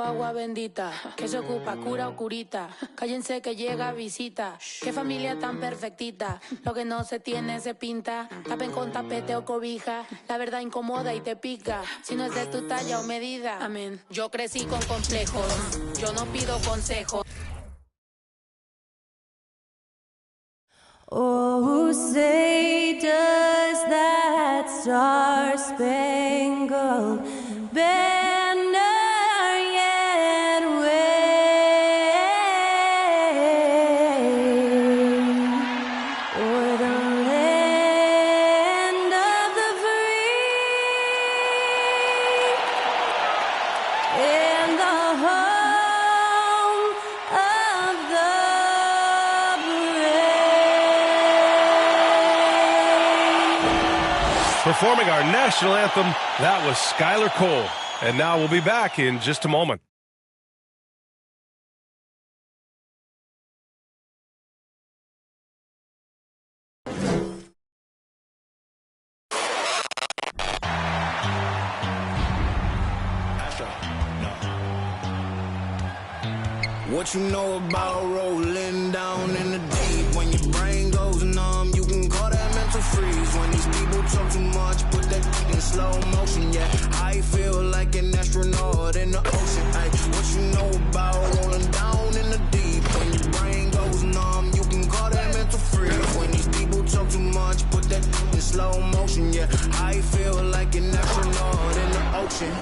Agua bendita, que se ocupa, cura o curita. Cállense que llega visita. Qué familia tan perfectita. Lo que no se tiene se pinta. Tapen con tapete o cobija. La verdad incomoda y te pica. Si no es de tu talla o medida. Amén. Yo crecí con complejos. Yo no pido consejo. Oh, say does that star-spangled banner yet wave o'er the land of the free and the home of the Performing our national anthem, that was Skylar Cole. And now we'll be back in just a moment. What you know about rolling down in the deep? When your brain goes numb, you can call that mental freeze. When these people talk too much, put that in slow motion. Yeah, I feel like an astronaut in the ocean. Ay, what you know about rolling down in the deep? When your brain goes numb, you can call that mental freeze. When these people talk too much, put that in slow motion. Yeah, I feel like an astronaut in the ocean.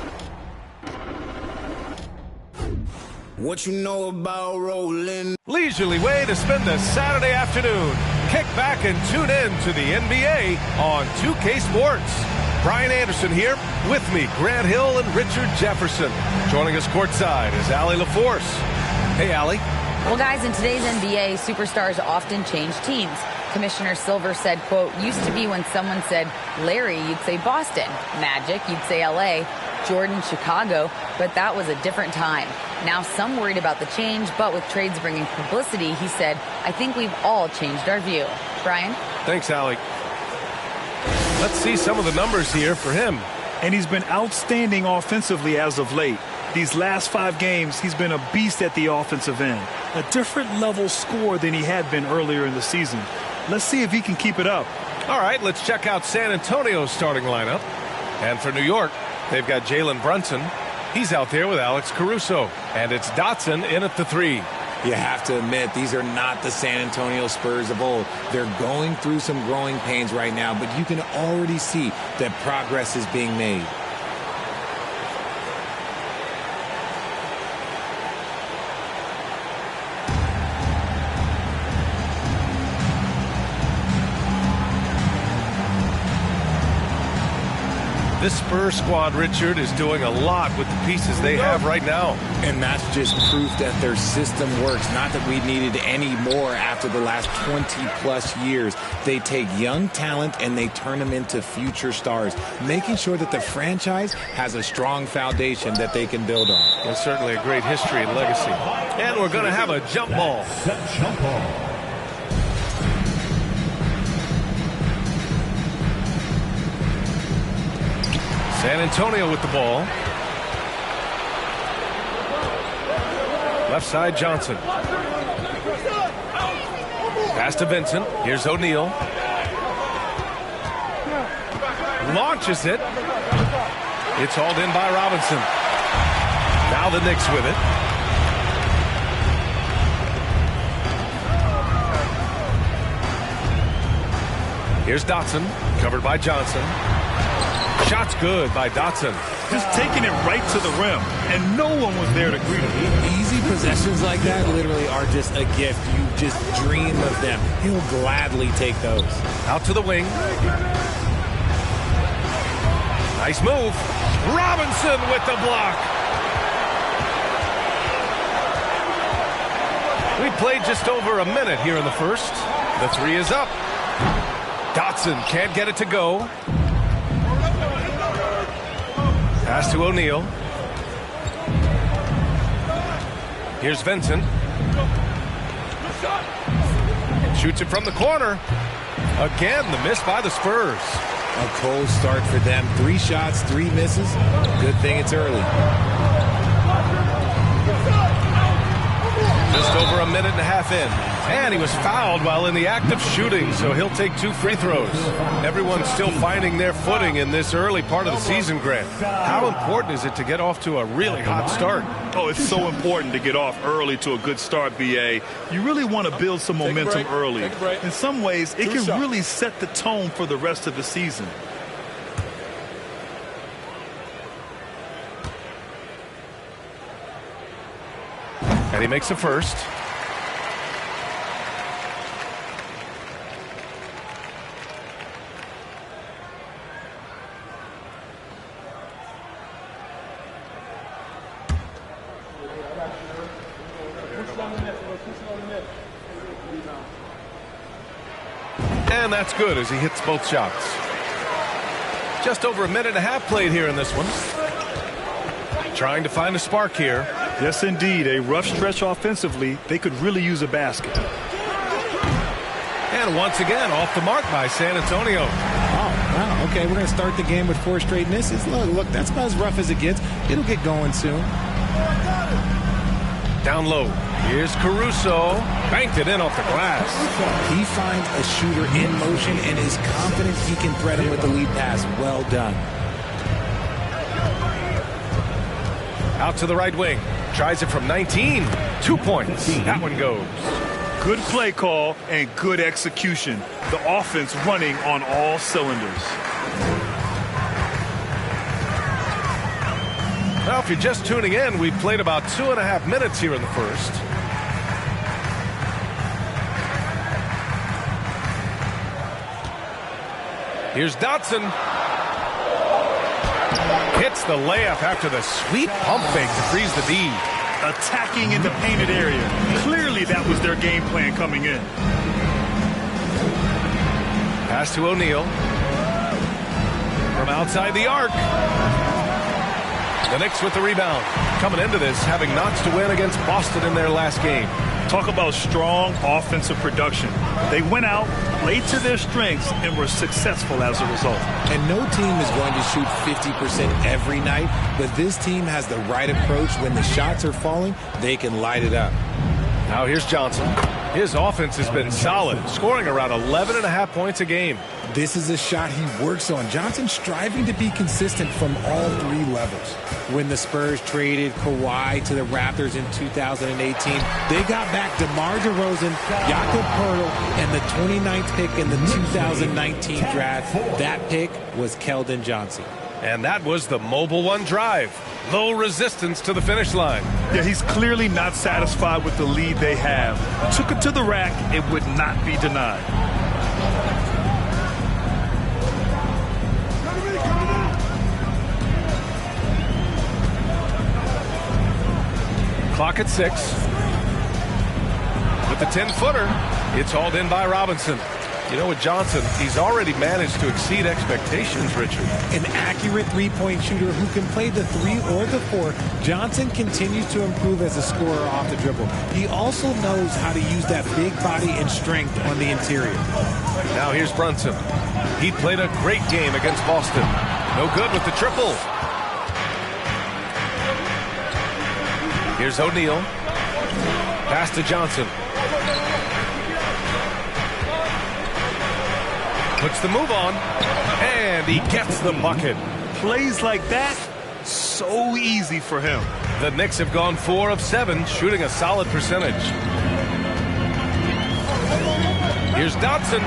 What you know about rolling? Leisurely way to spend a Saturday afternoon. Kick back and tune in to the NBA on 2K Sports. Brian Anderson here, with me, Grant Hill and Richard Jefferson. Joining us courtside is Allie LaForce. Hey, Allie. Well, guys, in today's NBA, superstars often change teams. Commissioner Silver said, quote, used to be when someone said Larry, you'd say Boston. Magic, you'd say LA. Jordan, Chicago, but that was a different time. Now some worried about the change, but with trades bringing publicity, he said, I think we've all changed our view. Brian? Thanks, Allie. Let's see some of the numbers here for him. And he's been outstanding offensively as of late. These last 5 games, he's been a beast at the offensive end. A different level score than he had been earlier in the season. Let's see if he can keep it up. All right, let's check out San Antonio's starting lineup. And for New York, they've got Jalen Brunson. He's out there with Alex Caruso. And it's Dotson in at the 3. You have to admit, these are not the San Antonio Spurs of old. They're going through some growing pains right now, but you can already see that progress is being made. This Spurs squad, Richard, is doing a lot with the pieces they have right now. And that's just proof that their system works. Not that we needed any more after the last 20-plus years. They take young talent and they turn them into future stars, making sure that the franchise has a strong foundation that they can build on. Well, certainly a great history and legacy. And we're going to have a jump ball. Jump ball. San Antonio with the ball. Left side, Johnson. Pass to Vincent. Here's O'Neal. Launches it. It's hauled in by Robinson. Now the Knicks with it. Here's Dotson, covered by Johnson. Shot's good by Dotson. Just taking it right to the rim, and no one was there to greet him. Easy possessions like that literally are just a gift. You just dream of them. He'll gladly take those. Out to the wing. Nice move. Robinson with the block. We played just over a minute here in the first. The 3 is up. Dotson can't get it to go. Pass to O'Neal. Here's Vincent. Shoots it from the corner. Again, the miss by the Spurs. A cold start for them. 3 shots, 3 misses. Good thing it's early. over a minute and a half in. And he was fouled while in the act of shooting, so he'll take 2 free throws. Everyone's still finding their footing in this early part of the season, Grant. How important is it to get off to a really hot start? Oh, it's so important to get off early to a good start, B.A. You really want to build some momentum early. In some ways, it can really set the tone for the rest of the season. And he makes the first. And that's good as he hits both shots. Just over a minute and a half played here in this one. Trying to find a spark here. Yes, indeed. A rough stretch offensively. They could really use a basket. And once again, off the mark by San Antonio. Oh, wow. Okay, we're going to start the game with 4 straight misses. Look, that's about as rough as it gets. It'll get going soon. Down low. Here's Caruso. Banked it in off the glass. He finds a shooter in motion and is confident he can thread him with the lead pass. Well done. Out to the right wing. Tries it from 19. 2 points. That one goes. Good play call and good execution. The offense running on all cylinders. Well, if you're just tuning in, we've played about 2.5 minutes here in the first. Here's Dotson. Hits the layup after the sweet pump fake to freeze the D. Attacking in the painted area. Clearly that was their game plan coming in. Pass to O'Neal. From outside the arc. The Knicks with the rebound. Coming into this, having notched to win against Boston in their last game. Talk about strong offensive production. They went out, played to their strengths, and were successful as a result. And no team is going to shoot 50% every night, but this team has the right approach. When the shots are falling, they can light it up. Now here's Johnson. His offense has been solid, scoring around 11.5 points a game. This is a shot he works on. Johnson striving to be consistent from all 3 levels. When the Spurs traded Kawhi to the Raptors in 2018, they got back DeMar DeRozan, Jakob Poeltl, and the 29th pick in the 2019 draft. That pick was Keldon Johnson. And that was the Mobile One drive. Low resistance to the finish line. Yeah, he's clearly not satisfied with the lead they have. Took it to the rack. It would not be denied. Clock at 6. With the 10-footer, it's hauled in by Robinson. You know, with Johnson, he's already managed to exceed expectations, Richard. An accurate three-point shooter who can play the 3 or the 4, Johnson continues to improve as a scorer off the dribble. He also knows how to use that big body and strength on the interior. Now here's Brunson. He played a great game against Boston. No good with the triple. Here's O'Neal. Pass to Johnson. Puts the move on, and he gets the bucket. Plays like that, so easy for him. The Knicks have gone 4 of 7, shooting a solid percentage. Here's Dotson,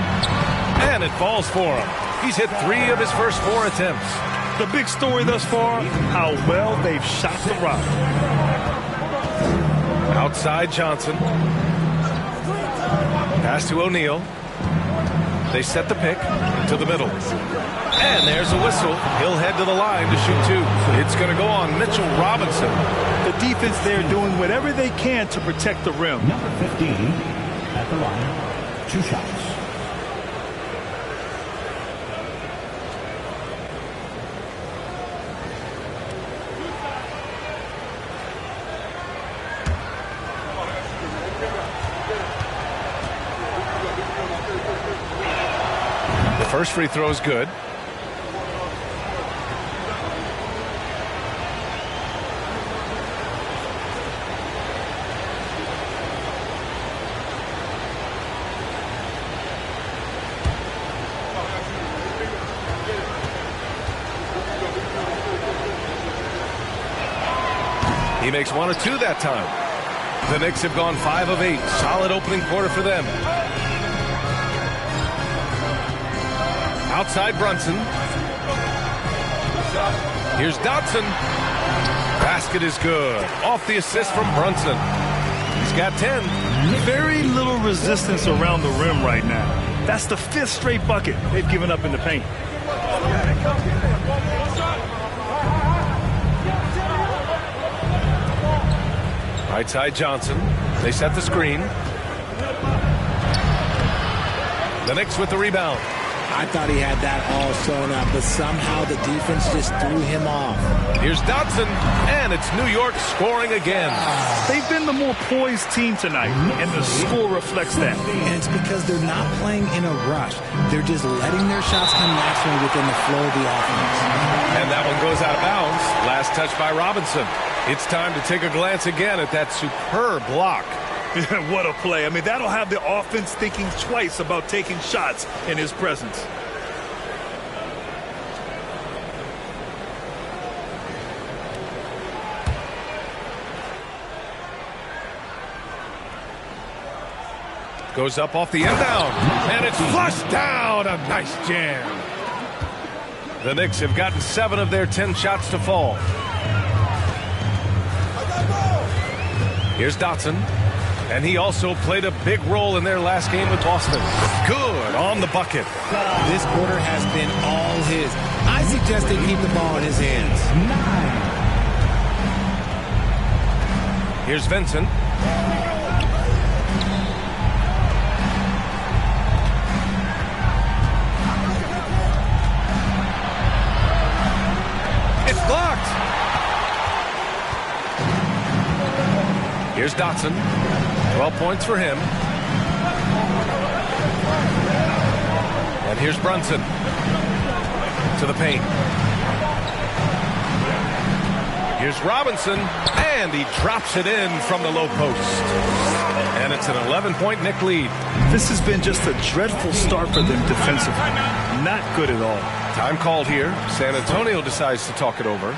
and it falls for him. He's hit 3 of his first 4 attempts. The big story thus far, how well they've shot the rock. Outside Johnson. Pass to O'Neal. They set the pick to the middle. And there's a whistle. He'll head to the line to shoot 2. It's going to go on Mitchell Robinson. The defense there doing whatever they can to protect the rim. Number 15 at the line. 2 shots. First free throw is good. He makes 1 of 2 that time. The Knicks have gone 5 of 8. Solid opening quarter for them. Outside Brunson. Here's Dotson. Basket is good. Off the assist from Brunson. He's got 10. Very little resistance around the rim right now. That's the 5th straight bucket they've given up in the paint. Right side Johnson. They set the screen. The Knicks with the rebound. I thought he had that all sewn up, but somehow the defense just threw him off. Here's Dotson, and it's New York scoring again. They've been the more poised team tonight, and the score reflects that. And it's because they're not playing in a rush. They're just letting their shots come naturally within the flow of the offense. And that one goes out of bounds. Last touch by Robinson. It's time to take a glance again at that superb block. What a play. I mean, that'll have the offense thinking twice about taking shots in his presence. Goes up off the inbound, and it's flushed down. A nice jam. The Knicks have gotten 7 of their 10 shots to fall. Here's Dotson. And he also played a big role in their last game with Boston. Good on the bucket. This quarter has been all his. I suggest they keep the ball in his hands. 9. Here's Vincent. It's blocked. Here's Dotson. 12 points for him. And here's Brunson to the paint. Here's Robinson, and he drops it in from the low post. And it's an 11-point Knick lead. This has been just a dreadful start for them defensively. Not good at all. Time called here. San Antonio decides to talk it over.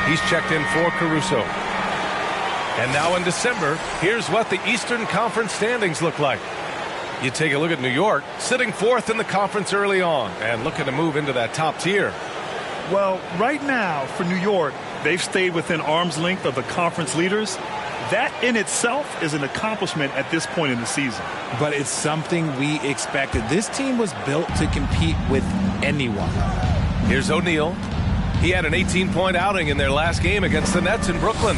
He's checked in for Caruso. And now in December, here's what the Eastern Conference standings look like. You take a look at New York, sitting 4th in the conference early on and looking to move into that top tier. Well, right now for New York, they've stayed within arm's length of the conference leaders. That in itself is an accomplishment at this point in the season. But it's something we expected. This team was built to compete with anyone. Here's O'Neal. He had an 18-point outing in their last game against the Nets in Brooklyn.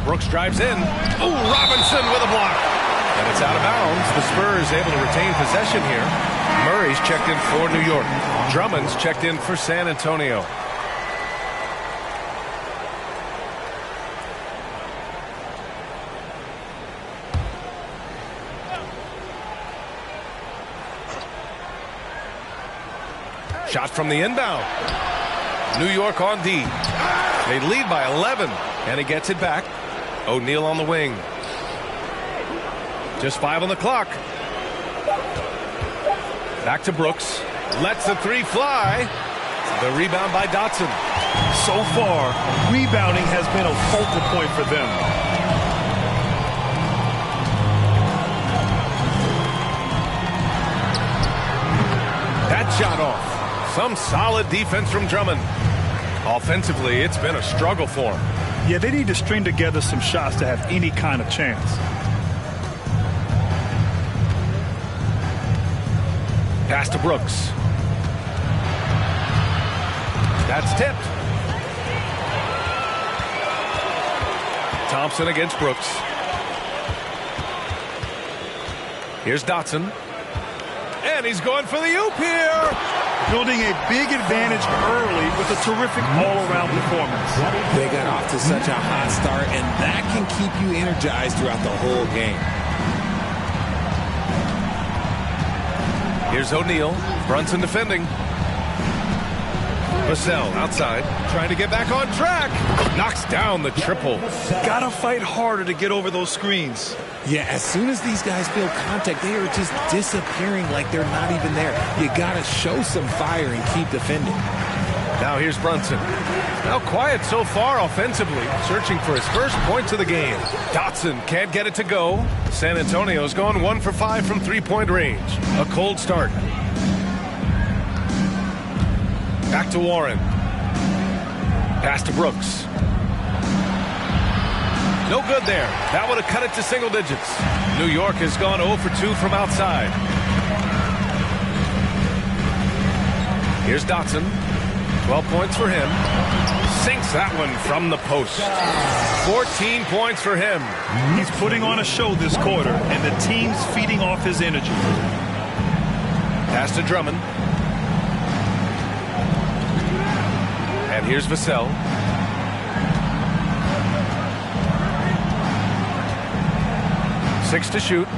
Brooks drives in. Oh, Robinson with a block. And it's out of bounds. The Spurs able to retain possession here. Murray's checked in for New York. Drummond's checked in for San Antonio. Shot from the inbound. New York on D. They lead by 11, and he gets it back. O'Neal on the wing. Just 5 on the clock. Back to Brooks. Lets the three fly. The rebound by Dotson. So far, rebounding has been a focal point for them. That shot off. Some solid defense from Drummond. Offensively, it's been a struggle for him. Yeah, they need to string together some shots to have any kind of chance. Pass to Brooks. That's tipped. Thompson against Brooks. Here's Dotson. And he's going for the oop here. Building a big advantage early with a terrific all-around performance. They got off to such a hot start, and that can keep you energized throughout the whole game. Here's O'Neal. Brunson defending. Vassell outside, trying to get back on track. Knocks down the triple. Gotta fight harder to get over those screens. Yeah, as soon as these guys feel contact, they are just disappearing like they're not even there. You gotta show some fire and keep defending. Now here's Brunson. Now quiet so far offensively, searching for his first points of the game. Dotson can't get it to go. San Antonio's gone 1 for 5 from three-point range. A cold start. Back to Warren. Pass to Brooks. No good there. That would have cut it to single digits. New York has gone 0 for 2 from outside. Here's Dotson. 12 points for him. Sinks that one from the post. 14 points for him. He's putting on a show this quarter, and the team's feeding off his energy. Pass to Drummond. And here's Vassell. Six to shoot.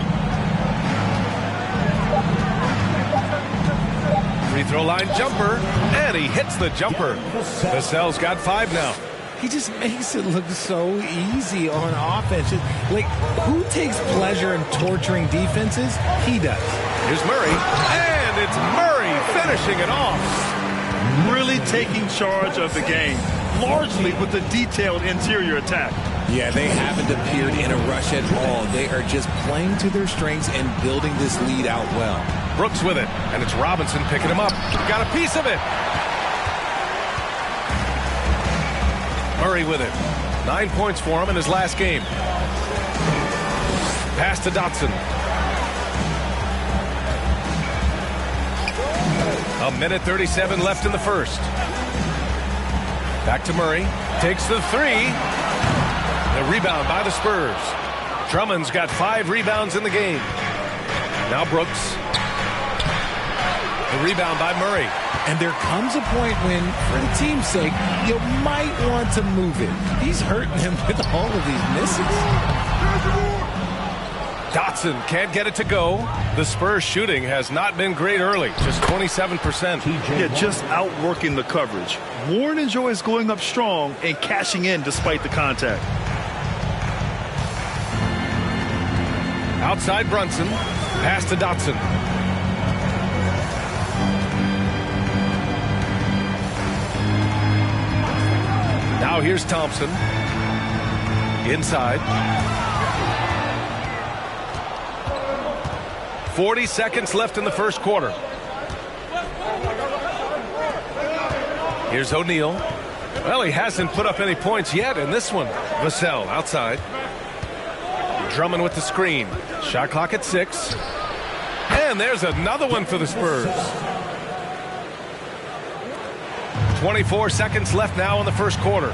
Free throw line jumper, and he hits the jumper. Vassell's got 5 now. He just makes it look so easy on offense. Like, who takes pleasure in torturing defenses? He does. Here's Murray, and it's Murray finishing it off. Really taking charge of the game, largely with the detailed interior attack. Yeah, they haven't appeared in a rush at all. They are just playing to their strengths and building this lead out well. Brooks with it, and it's Robinson picking him up. Got a piece of it. Murray with it. 9 points for him in his last game. Pass to Dotson. A minute 37 left in the first. Back to Murray. Takes the three. The rebound by the Spurs. Drummond's got 5 rebounds in the game. Now Brooks. The rebound by Murray. And there comes a point when, for the team's sake, you might want to move it. He's hurting him with all of these misses. Dotson can't get it to go. The Spurs shooting has not been great early, just 27%. Yeah, just outworking the coverage. Warren enjoys going up strong and cashing in despite the contact. Outside Brunson. Pass to Dotson. Now here's Thompson. Inside. 40 seconds left in the first quarter. Here's O'Neal. Well, he hasn't put up any points yet in this one. Vassell outside. Drummond with the screen. Shot clock at 6. And there's another one for the Spurs. 24 seconds left now in the first quarter.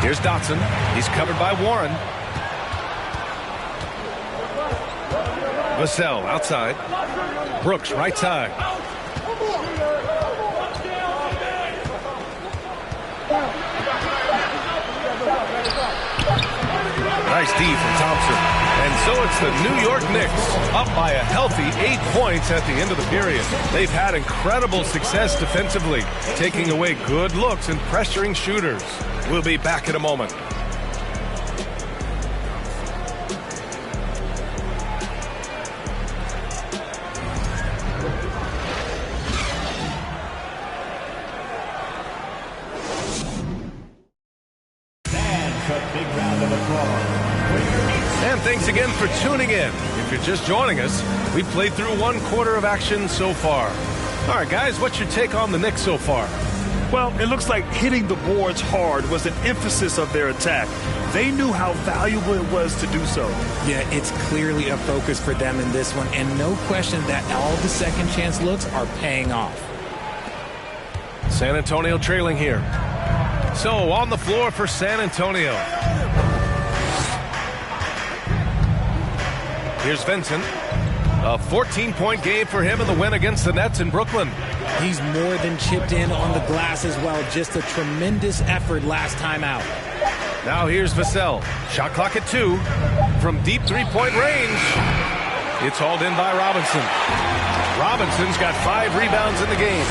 Here's Dotson. He's covered by Warren. Vassell outside. Brooks right side. Nice D from Thompson. And so it's the New York Knicks up by a healthy 8 points at the end of the period. They've had incredible success defensively, taking away good looks and pressuring shooters. We'll be back in a moment. for tuning in. If you're just joining us, we played through 1/4 of action so far. All right, guys, what's your take on the Knicks so far? Well, it looks like hitting the boards hard was an emphasis of their attack. They knew how valuable it was to do so. Yeah, it's clearly a focus for them in this one, and no question that all the second chance looks are paying off. San Antonio trailing here. So on the floor for San Antonio. Here's Vincent. A 14-point game for him in the win against the Nets in Brooklyn. He's more than chipped in on the glass as well. Just a tremendous effort last time out. Now here's Vassell. Shot clock at 2. From deep three-point range. It's hauled in by Robinson. Robinson's got 5 rebounds in the game.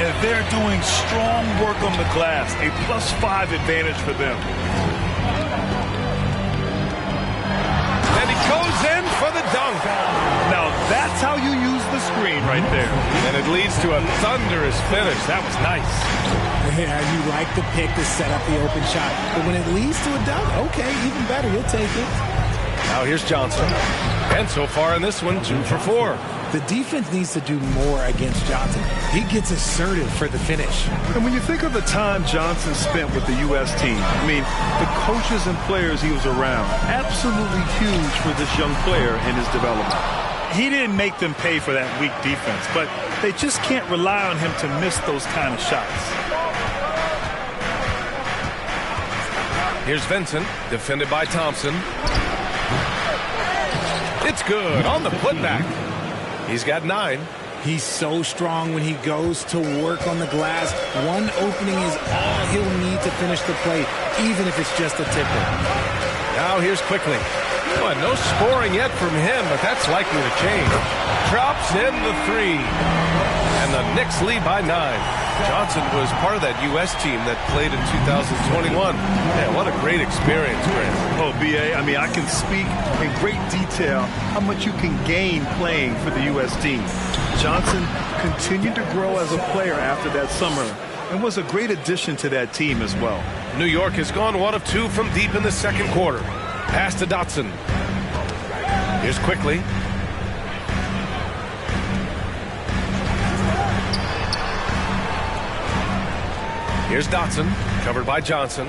And they're doing strong work on the glass. A +5 advantage for them. And he goes in for the dunk. Now that's how you use the screen right there. And it leads to a thunderous finish. That was nice. Yeah, you like the pick to set up the open shot. But when it leads to a dunk, okay, even better. You'll take it. Now here's Johnson. And so far in this one, 2 for 4. The defense needs to do more against Johnson. He gets assertive for the finish. And when you think of the time Johnson spent with the U.S. team, I mean, the coaches and players he was around, absolutely huge for this young player in his development. He didn't make them pay for that weak defense, but they just can't rely on him to miss those kind of shots. Here's Vincent, defended by Thompson. It's good on the putback. He's got 9. He's so strong when he goes to work on the glass. One opening is all he'll need to finish the play, even if it's just a tipper. Now here's Quickly. Well, no scoring yet from him, but that's likely to change. Drops in the 3. And the Knicks lead by 9. Johnson was part of that U.S. team that played in 2021. Man, what a great experience, Grant. Oh, B.A., I mean, I can speak in great detail how much you can gain playing for the U.S. team. Johnson continued to grow as a player after that summer and was a great addition to that team as well. New York has gone 1 of 2 from deep in the second quarter. Pass to Dotson. Here's Quickly. Here's Dotson, covered by Johnson.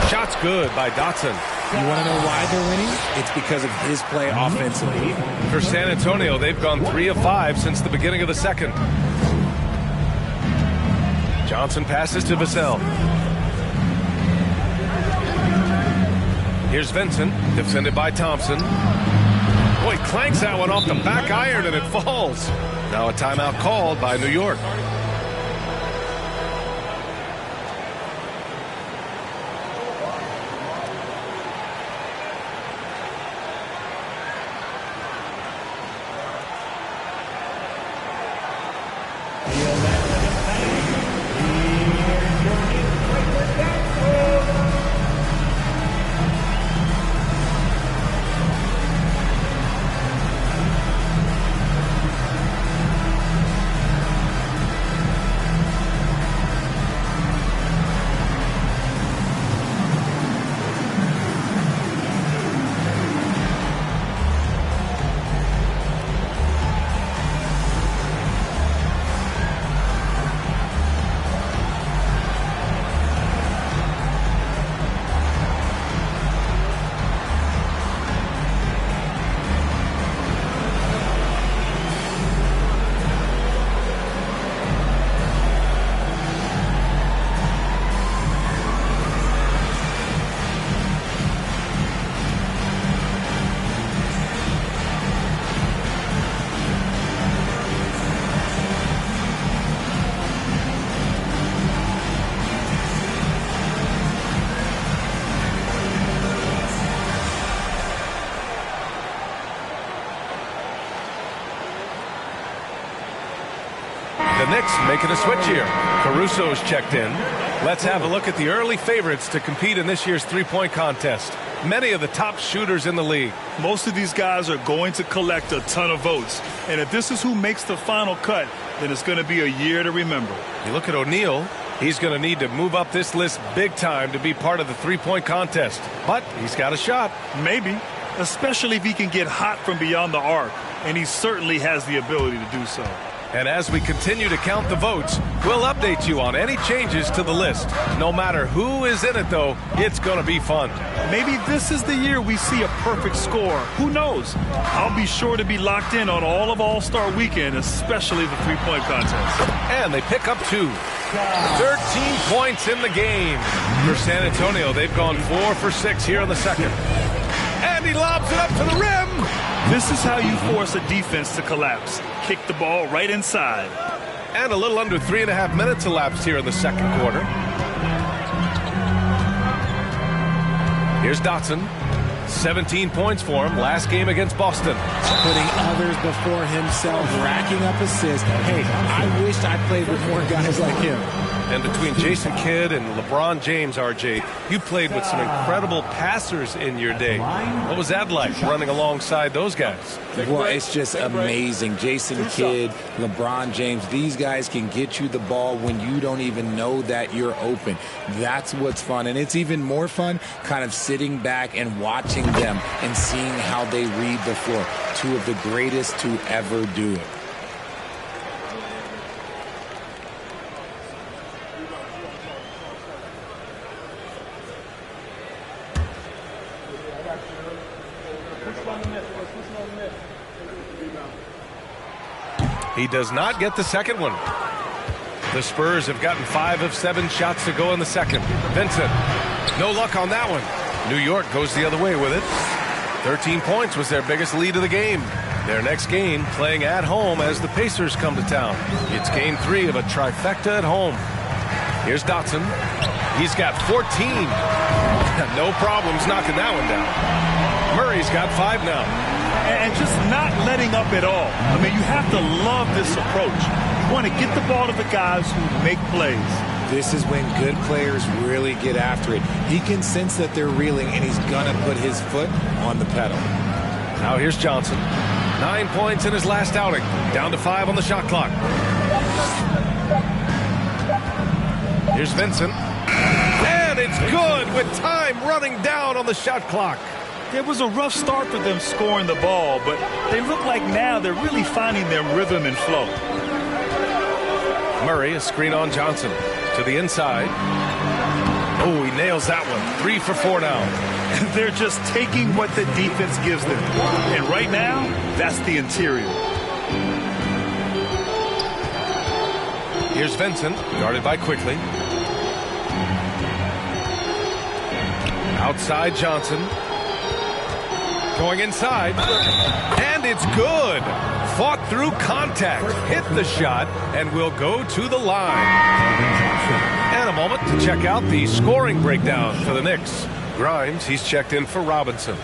Shot's good by Dotson. You want to know why they're winning? It's because of his play offensively. For San Antonio, they've gone 3 of 5 since the beginning of the second. Johnson passes to Vassell. Here's Vincent, defended by Thompson. Boy, clanks that one off the back iron and it falls. Now a timeout called by New York. The Knicks making a switch here. Caruso's checked in. Let's have a look at the early favorites to compete in this year's three-point contest. Many of the top shooters in the league. Most of these guys are going to collect a ton of votes. And if this is who makes the final cut, then it's going to be a year to remember. You look at O'Neal. He's going to need to move up this list big time to be part of the three-point contest. But he's got a shot. Maybe, especially if he can get hot from beyond the arc, and he certainly has the ability to do so. And as we continue to count the votes, we'll update you on any changes to the list. No matter who is in it, though, it's going to be fun. Maybe this is the year we see a perfect score. Who knows? I'll be sure to be locked in on all of All-Star Weekend, especially the three-point contest. And they pick up 2. 13 points in the game. For San Antonio, they've gone 4 for 6 here in the second. And he lobs it up to the rim. This is how you force a defense to collapse. Kick the ball right inside. And a little under 3.5 minutes elapsed here in the second quarter. Here's Dotson. 17 points for him last game against Boston. Putting others before himself, racking up assists. Hey, I wished I played with more guys like him. And between Jason Kidd and LeBron James, RJ, you played with some incredible passers in your day. What was that like, running alongside those guys? Well, it's just amazing. Jason Kidd, LeBron James, these guys can get you the ball when you don't even know that you're open. That's what's fun. And it's even more fun kind of sitting back and watching them and seeing how they read the floor. Two of the greatest to ever do it. He does not get the second one. The Spurs have gotten 5 of 7 shots to go in the second. Vincent, no luck on that one. New York goes the other way with it. 13 points was their biggest lead of the game. Their next game playing at home as the Pacers come to town. It's game 3 of a trifecta at home. Here's Dotson. He's got 14. No problems knocking that one down. Murray's got 5 now. And just not letting up at all. I mean, you have to love this approach. You want to get the ball to the guys who make plays. This is when good players really get after it. He can sense that they're reeling, and he's going to put his foot on the pedal. Now here's Johnson. 9 points in his last outing. Down to 5 on the shot clock. Here's Vincent. And it's good with time running down on the shot clock. It was a rough start for them scoring the ball, but they look like now they're really finding their rhythm and flow. Murray, a screen on Johnson. To the inside. Oh, he nails that one. 3 for 4 now. They're just taking what the defense gives them. And right now, that's the interior. Here's Vincent, guarded by Quickly. Outside Johnson. Going inside. And it's good. Fought through contact. Hit the shot and will go to the line. And a moment to check out the scoring breakdown for the Knicks. Grimes, he's checked in for Robinson.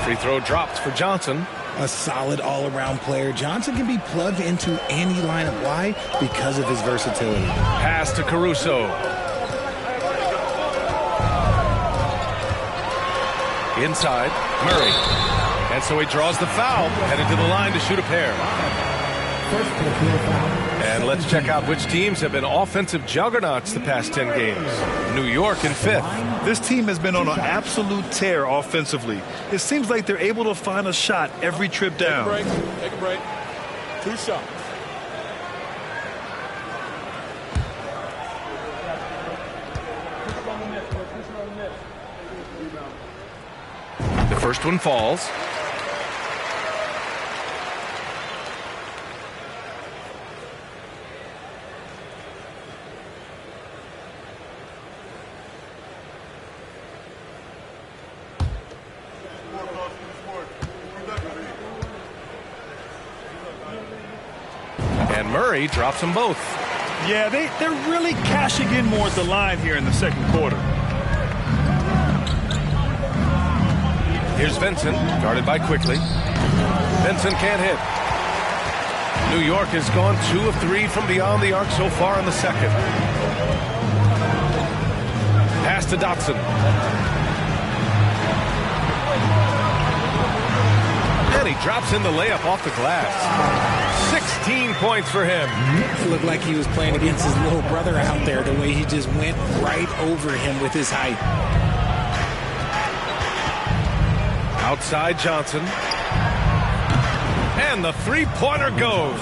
Free throw dropped for Johnson. A solid all-around player. Johnson can be plugged into any lineup. Why? Because of his versatility. Pass to Caruso. Inside, Murray. And so he draws the foul, headed to the line to shoot a pair. And let's check out which teams have been offensive juggernauts the past 10 games. New York in 5th. This team has been on an absolute tear offensively. It seems like they're able to find a shot every trip down. Take a break. 2 shots. The first one falls. And Murray drops them both. Yeah, they're really cashing in more at the line here in the second quarter. Here's Vincent, guarded by Quickly. Vincent can't hit. New York has gone 2 of 3 from beyond the arc so far in the second. Pass to Dotson. And he drops in the layup off the glass. 16 points for him. It looked like he was playing against his little brother out there, the way he just went right over him with his height. Outside Johnson. And the three-pointer goes.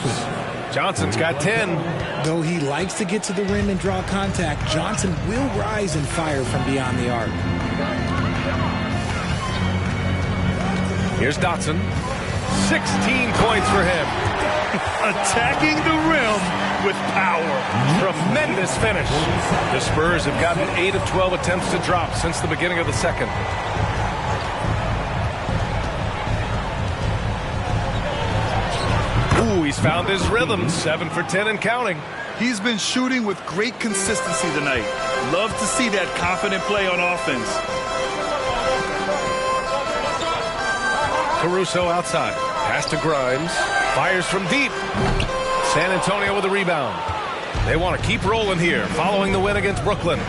Johnson's got 10. Though he likes to get to the rim and draw contact, Johnson will rise and fire from beyond the arc. Here's Dotson. 16 points for him. Attacking the rim with power. Tremendous finish. The Spurs have gotten 8 of 12 attempts to drop since the beginning of the second. Ooh, he's found his rhythm. 7 for 10 and counting. He's been shooting with great consistency tonight. Love to see that confident play on offense. Caruso outside. Pass to Grimes. Fires from deep. San Antonio with a rebound. They want to keep rolling here following the win against Brooklyn.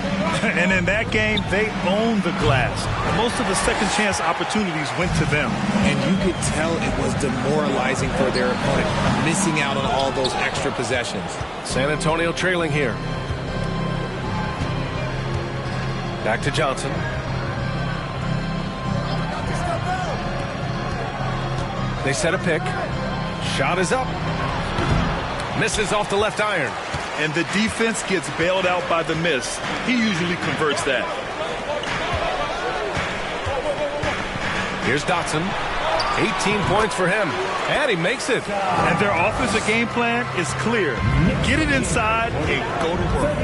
And in that game, they owned the glass. Most of the second chance opportunities went to them. And you could tell it was demoralizing for their opponent, missing out on all those extra possessions. San Antonio trailing here. Back to Johnson. They set a pick. Shot is up. Misses off the left iron. And the defense gets bailed out by the miss. He usually converts that. Here's Dotson. 18 points for him. And he makes it. And their offensive game plan is clear. Get it inside and go to work.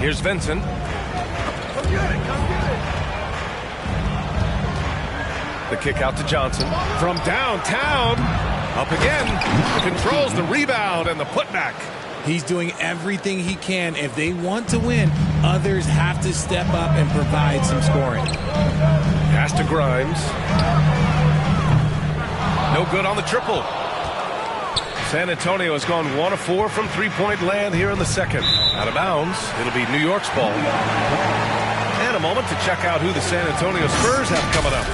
Here's Vincent. The kick out to Johnson. From downtown. Up again. Controls the rebound and the putback. He's doing everything he can. If they want to win, others have to step up and provide some scoring. Pass to Grimes. No good on the triple. San Antonio has gone 1 of 4 from three-point land here in the second. Out of bounds. It'll be New York's ball. And a moment to check out who the San Antonio Spurs have coming up.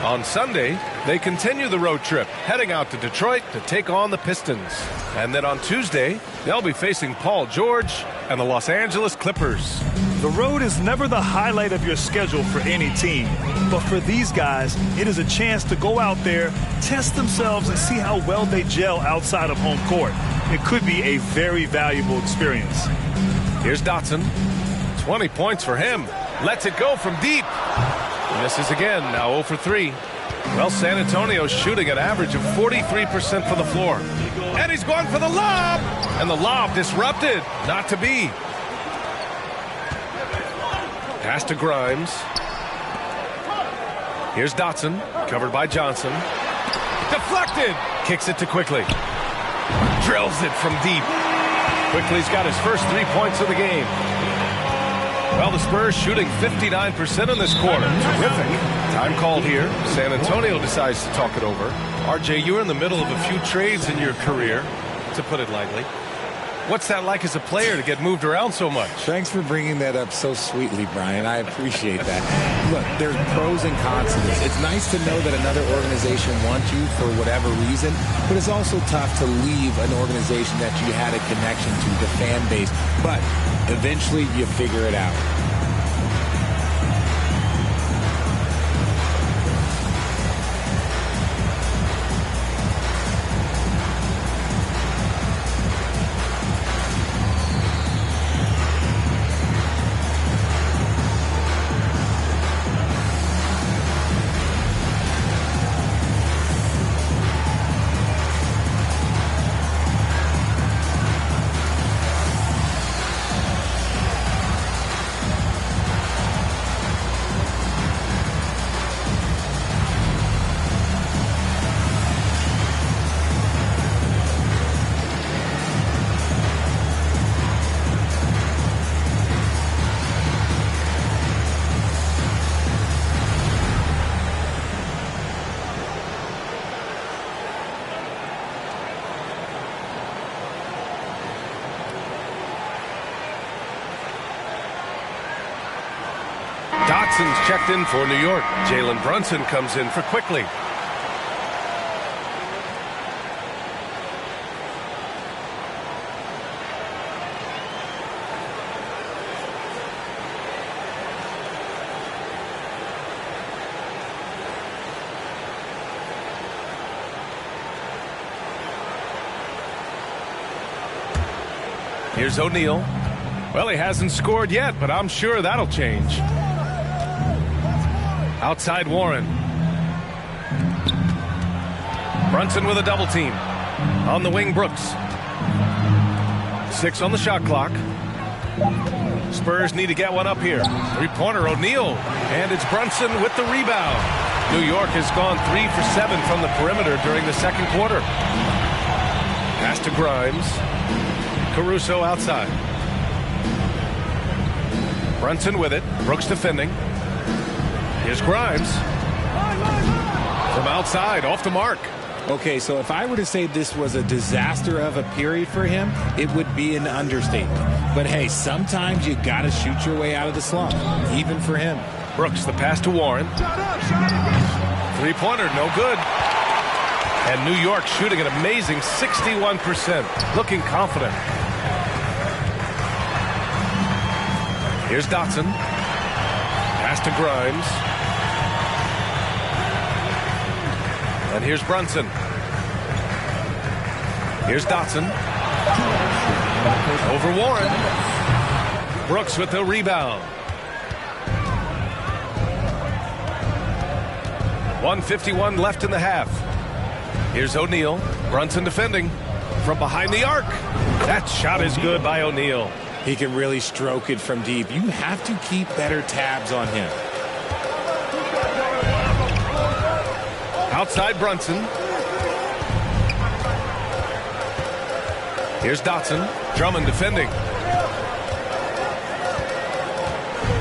On Sunday, they continue the road trip, heading out to Detroit to take on the Pistons. And then on Tuesday, they'll be facing Paul George and the Los Angeles Clippers. The road is never the highlight of your schedule for any team. But for these guys, it is a chance to go out there, test themselves, and see how well they gel outside of home court. It could be a very valuable experience. Here's Dotson. 20 points for him. Lets it go from deep. Misses again, now 0 for 3. Well, San Antonio's shooting an average of 43% from the floor. And he's going for the lob! And the lob disrupted. Not to be. Pass to Grimes. Here's Dotson, covered by Johnson. Deflected! Kicks it to Quickly. Drills it from deep. Quickly's got his first 3 points of the game. Well, the Spurs shooting 59% in this quarter. Terrific. Time called here. San Antonio decides to talk it over. RJ, you're in the middle of a few trades in your career, to put it lightly. What's that like as a player to get moved around so much? Thanks for bringing that up so sweetly, Brian. I appreciate that. Look, there's pros and cons to this. It's nice to know that another organization wants you for whatever reason, but it's also tough to leave an organization that you had a connection to, the fan base. But eventually you figure it out. Brunson's checked in for New York. Jalen Brunson comes in for Quickly. Here's O'Neal. Well, he hasn't scored yet, but I'm sure that'll change. Outside Warren. Brunson with a double team. On the wing, Brooks. 6 on the shot clock. Spurs need to get one up here. Three-pointer, O'Neal. And it's Brunson with the rebound. New York has gone 3 for 7 from the perimeter during the second quarter. Pass to Grimes. Caruso outside. Brunson with it. Brooks defending. Here's Grimes. From outside, off the mark. Okay, so if I were to say this was a disaster of a period for him, it would be an understatement. But hey, sometimes you got to shoot your way out of the slump, even for him. Brooks, the pass to Warren. Three-pointer, no good. And New York shooting an amazing 61%, looking confident. Here's Dotson. Pass to Grimes. And here's Brunson. Here's Dotson. Over Warren. Brooks with the rebound. 1:51 left in the half. Here's O'Neal. Brunson defending from behind the arc. That shot is good by O'Neal. He can really stroke it from deep. You have to keep better tabs on him. Outside Brunson. Here's Dotson. Drummond defending.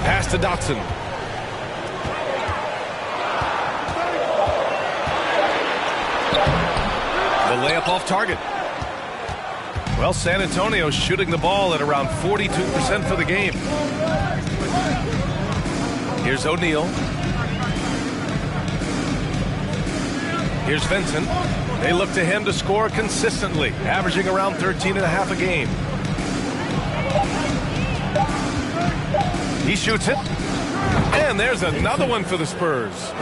Pass to Dotson. The layup off target. Well, San Antonio shooting the ball at around 42% for the game. Here's O'Neal. Here's Vincent. They look to him to score consistently, averaging around 13.5 a game. He shoots it. And there's another one for the Spurs.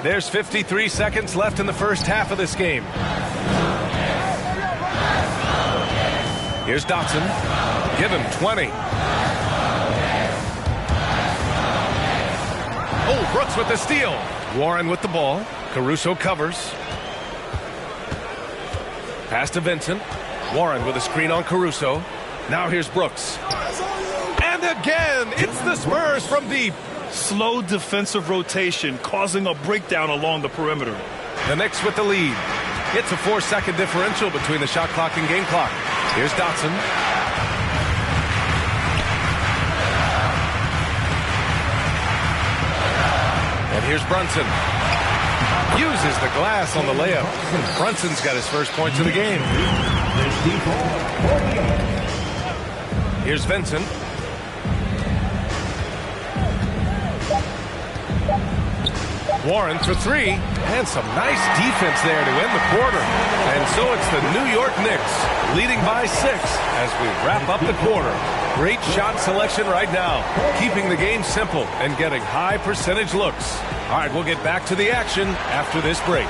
There's 53 seconds left in the first half of this game. Here's Dotson. Give him 20. Oh, Brooks with the steal. Warren with the ball. Caruso covers. Pass to Vincent. Warren with a screen on Caruso. Now here's Brooks. And again, it's the Spurs from deep. Slow defensive rotation causing a breakdown along the perimeter. The Knicks with the lead. It's a 4-second differential between the shot clock and game clock. Here's Dotson. And here's Brunson. Uses the glass on the layup. Brunson's got his first points of the game. Here's Vincent. Warren for 3, and some nice defense there to end the quarter. And so it's the New York Knicks leading by 6 as we wrap up the quarter. Great shot selection right now, keeping the game simple and getting high percentage looks. All right, we'll get back to the action after this break.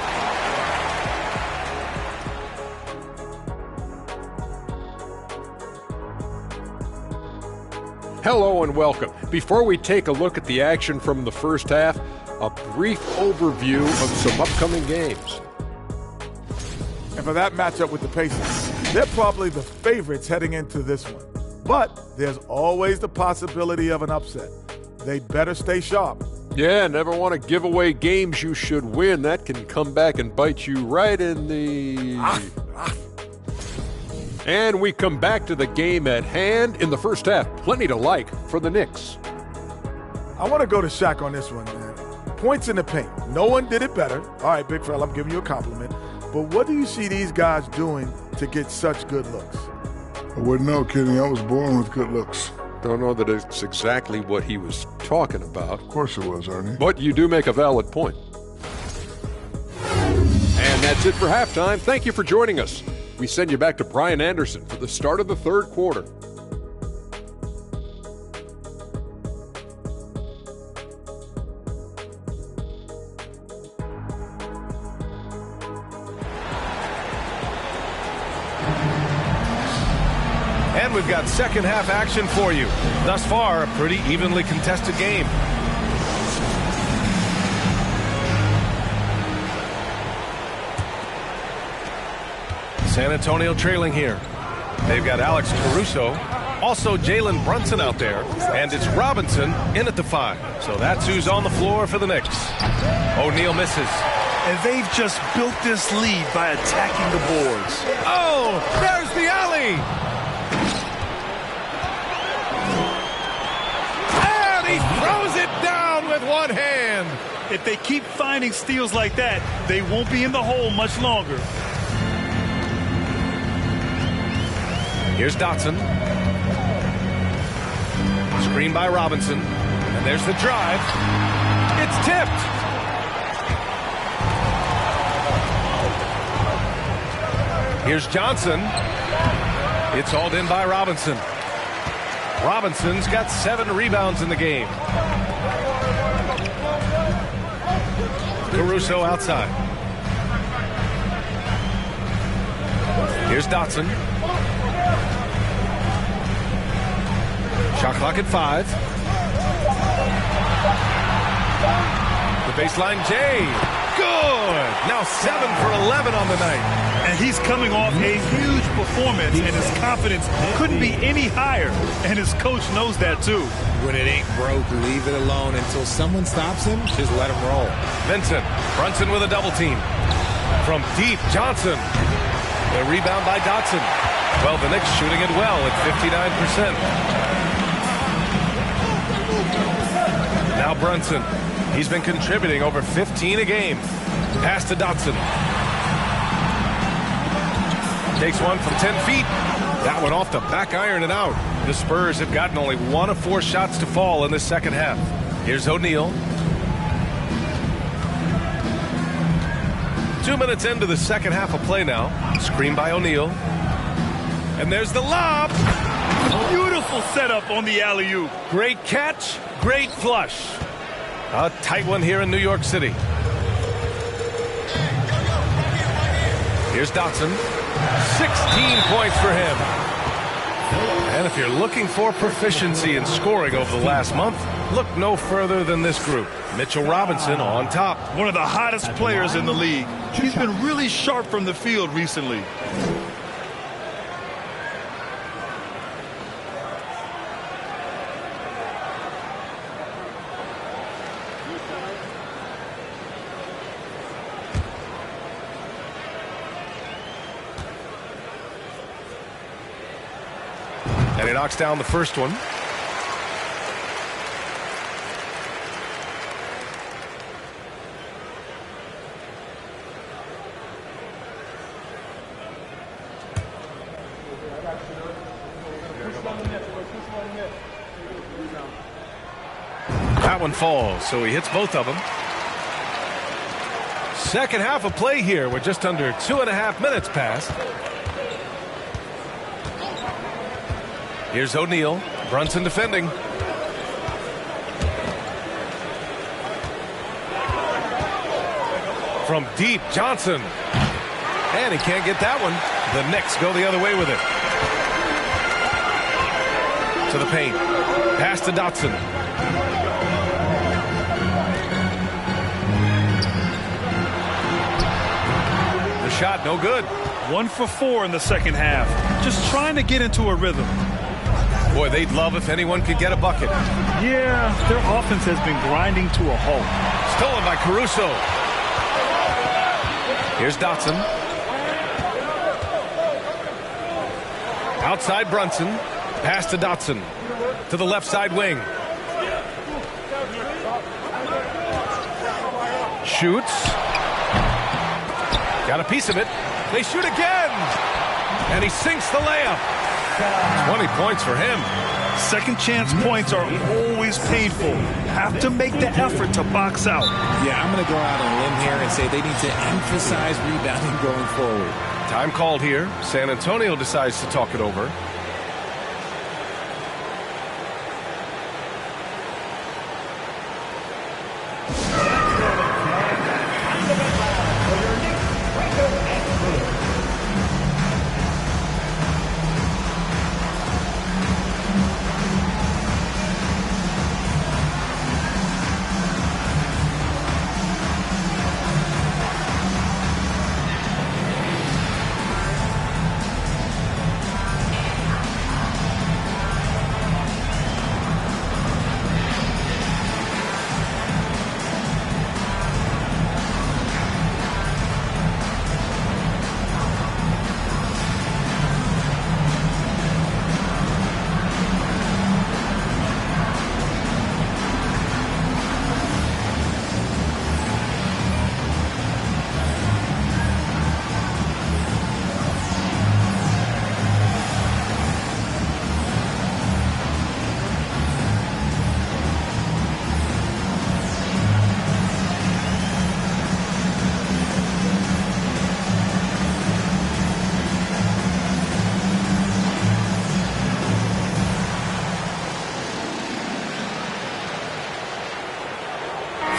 Hello and welcome. Before we take a look at the action from the first half, a brief overview of some upcoming games. And for that matchup with the Pacers, they're probably the favorites heading into this one. But there's always the possibility of an upset. They'd better stay sharp. Yeah, never want to give away games you should win. That can come back and bite you right in the... And we come back to the game at hand in the first half. Plenty to like for the Knicks. I want to go to Shaq on this one, man. Points in the paint. No one did it better. All right, big fella, I'm giving you a compliment. But what do you see these guys doing to get such good looks? I wouldn't know, Kenny. I was born with good looks. Don't know that it's exactly what he was talking about. Of course it was, Ernie. But you do make a valid point. And that's it for halftime. Thank you for joining us. We send you back to Brian Anderson for the start of the third quarter. And we've got second half action for you. Thus far, a pretty evenly contested game. San Antonio trailing here. They've got Alex Caruso, also Jalen Brunson out there, and it's Robinson in at the 5. So that's who's on the floor for the Knicks. O'Neal misses. And they've just built this lead by attacking the boards. Oh, there's the alley. And he throws it down with one hand. If they keep finding steals like that, they won't be in the hole much longer. Here's Dotson. Screen by Robinson. And there's the drive. It's tipped. Here's Johnson. It's hauled in by Robinson. Robinson's got 7 rebounds in the game. Caruso outside. Here's Dotson. Shot clock at 5. The baseline J. Good. Now 7 for 11 on the night. And he's coming off a huge performance, and his confidence couldn't be any higher. And his coach knows that, too. When it ain't broke, leave it alone until someone stops him. Just let him roll. Vincent. Brunson with a double team. From deep, Johnson. The rebound by Dotson. Well, the Knicks shooting it well at 59%. Now Brunson. He's been contributing over 15 a game. Pass to Dotson. Takes one from 10 feet. That one off the back iron and out. The Spurs have gotten only 1 of 4 shots to fall in the second half. Here's O'Neal. 2 minutes into the second half of play now. Screen by O'Neal. And there's the lob. Beautiful setup on the alley-oop. Great catch, great flush. A tight one here in New York City. Here's Dotson. 16 points for him. And if you're looking for proficiency in scoring over the last month, look no further than this group. Mitchell Robinson on top. One of the hottest players in the league. He's been really sharp from the field recently. And he knocks down the first one. That one falls, so he hits both of them. Second half of play here. We're just under 2.5 minutes past. Here's O'Neal. Brunson defending. From deep, Johnson. And he can't get that one. The Knicks go the other way with it. To the paint. Pass to Dotson. The shot, no good. 1 for 4 in the second half. Just trying to get into a rhythm. Boy, they'd love if anyone could get a bucket. Yeah, their offense has been grinding to a halt. Stolen by Caruso. Here's Dotson. Outside Brunson. Pass to Dotson. To the left side wing. Shoots. Got a piece of it. They shoot again. And he sinks the layup. 20 points for him. Second chance points are always painful. Have to make the effort to box out. Yeah, I'm going to go out on a limb here and say they need to emphasize rebounding going forward. Time called here. San Antonio decides to talk it over.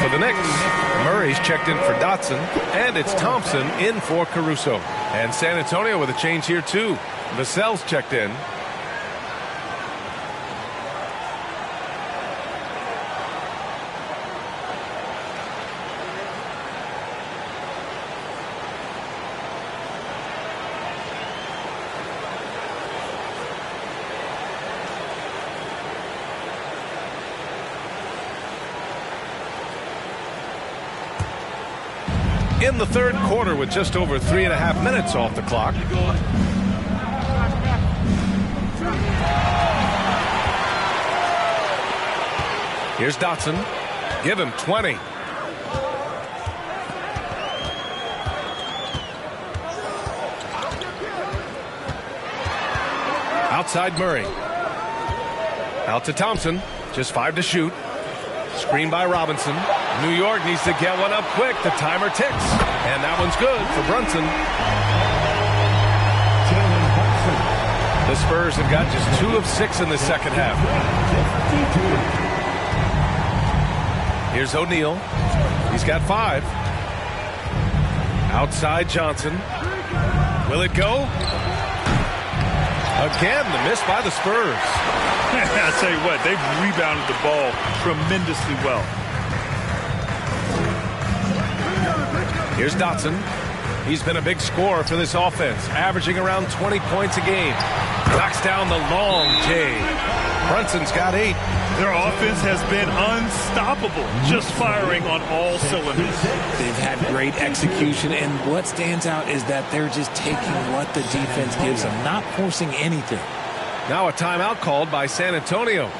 For the Knicks, Murray's checked in for Dotson, and it's Thompson in for Caruso. And San Antonio with a change here, too. Vassell's checked in. In the third quarter with just over 3.5 minutes off the clock. Here's Dotson. Give him 20. Outside Murray. Out to Thompson. Just 5 to shoot. Screen by Robinson. New York needs to get one up quick. The timer ticks. And that one's good for Brunson. The Spurs have got just 2 of 6 in the second half. Here's O'Neal. He's got 5. Outside Johnson. Will it go? Again, the miss by the Spurs. I tell you what, they've rebounded the ball tremendously well. Here's Dotson. He's been a big scorer for this offense, averaging around 20 points a game. Knocks down the long J. Brunson's got 8. Their offense has been unstoppable, just firing on all cylinders. They've had great execution, and what stands out is that they're just taking what the defense gives them, not forcing anything. Now a timeout called by San Antonio.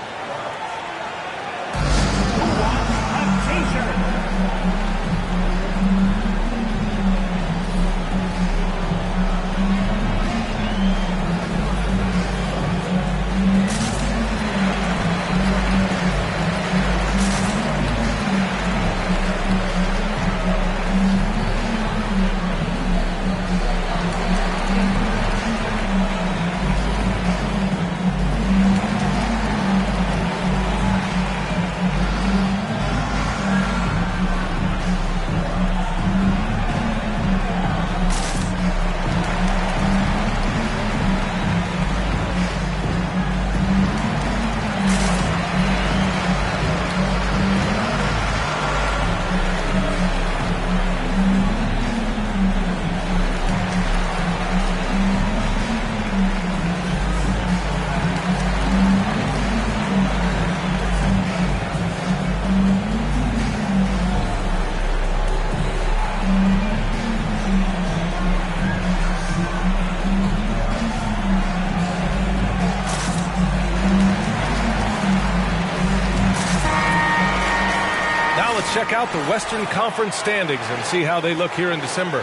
Check out the Western Conference standings and see how they look here in December.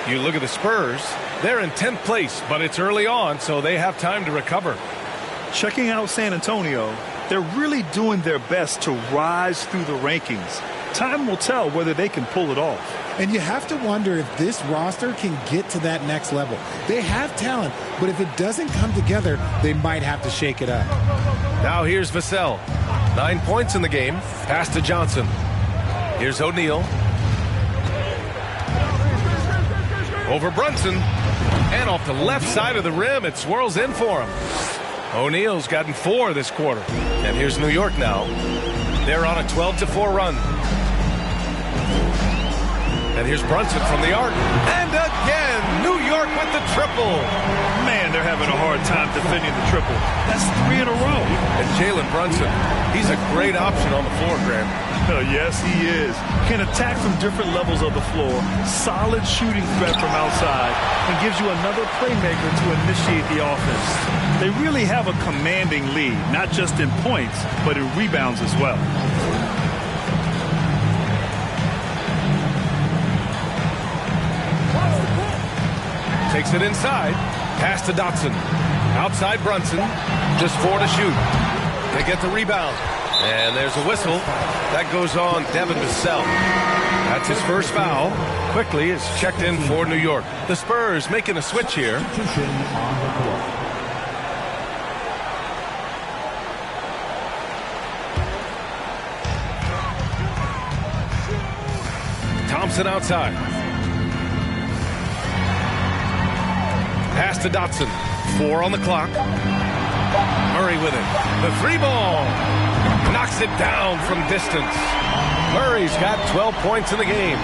You look at the Spurs, they're in 10th place, but it's early on, so they have time to recover. Checking out San Antonio, they're really doing their best to rise through the rankings. Time will tell whether they can pull it off. And you have to wonder if this roster can get to that next level. They have talent, but if it doesn't come together, they might have to shake it up. Now here's Vassell. 9 points in the game. Pass to Johnson. Here's O'Neal. Over Brunson. And off the left side of the rim, it swirls in for him. O'Neal's gotten 4 this quarter. And here's New York now. They're on a 12-4 run. And here's Brunson from the arc. And again, New York with the triple. Man, they're having a hard time defending the triple. That's 3 in a row. And Jalen Brunson, he's a great option on the floor, Graham. Yes, he is. Can attack from different levels of the floor. Solid shooting threat from outside. And gives you another playmaker to initiate the offense. They really have a commanding lead, not just in points, but in rebounds as well. Takes it inside. Pass to Dotson. Outside Brunson. Just 4 to shoot. They get the rebound. And there's a whistle. That goes on Devin Vassell. That's his first foul. Quickly is checked in for New York. The Spurs making a switch here. Thompson outside. Pass to Dotson. 4 on the clock. Murray with it. The 3 ball. Knocks it down from distance. Murray's got 12 points in the game.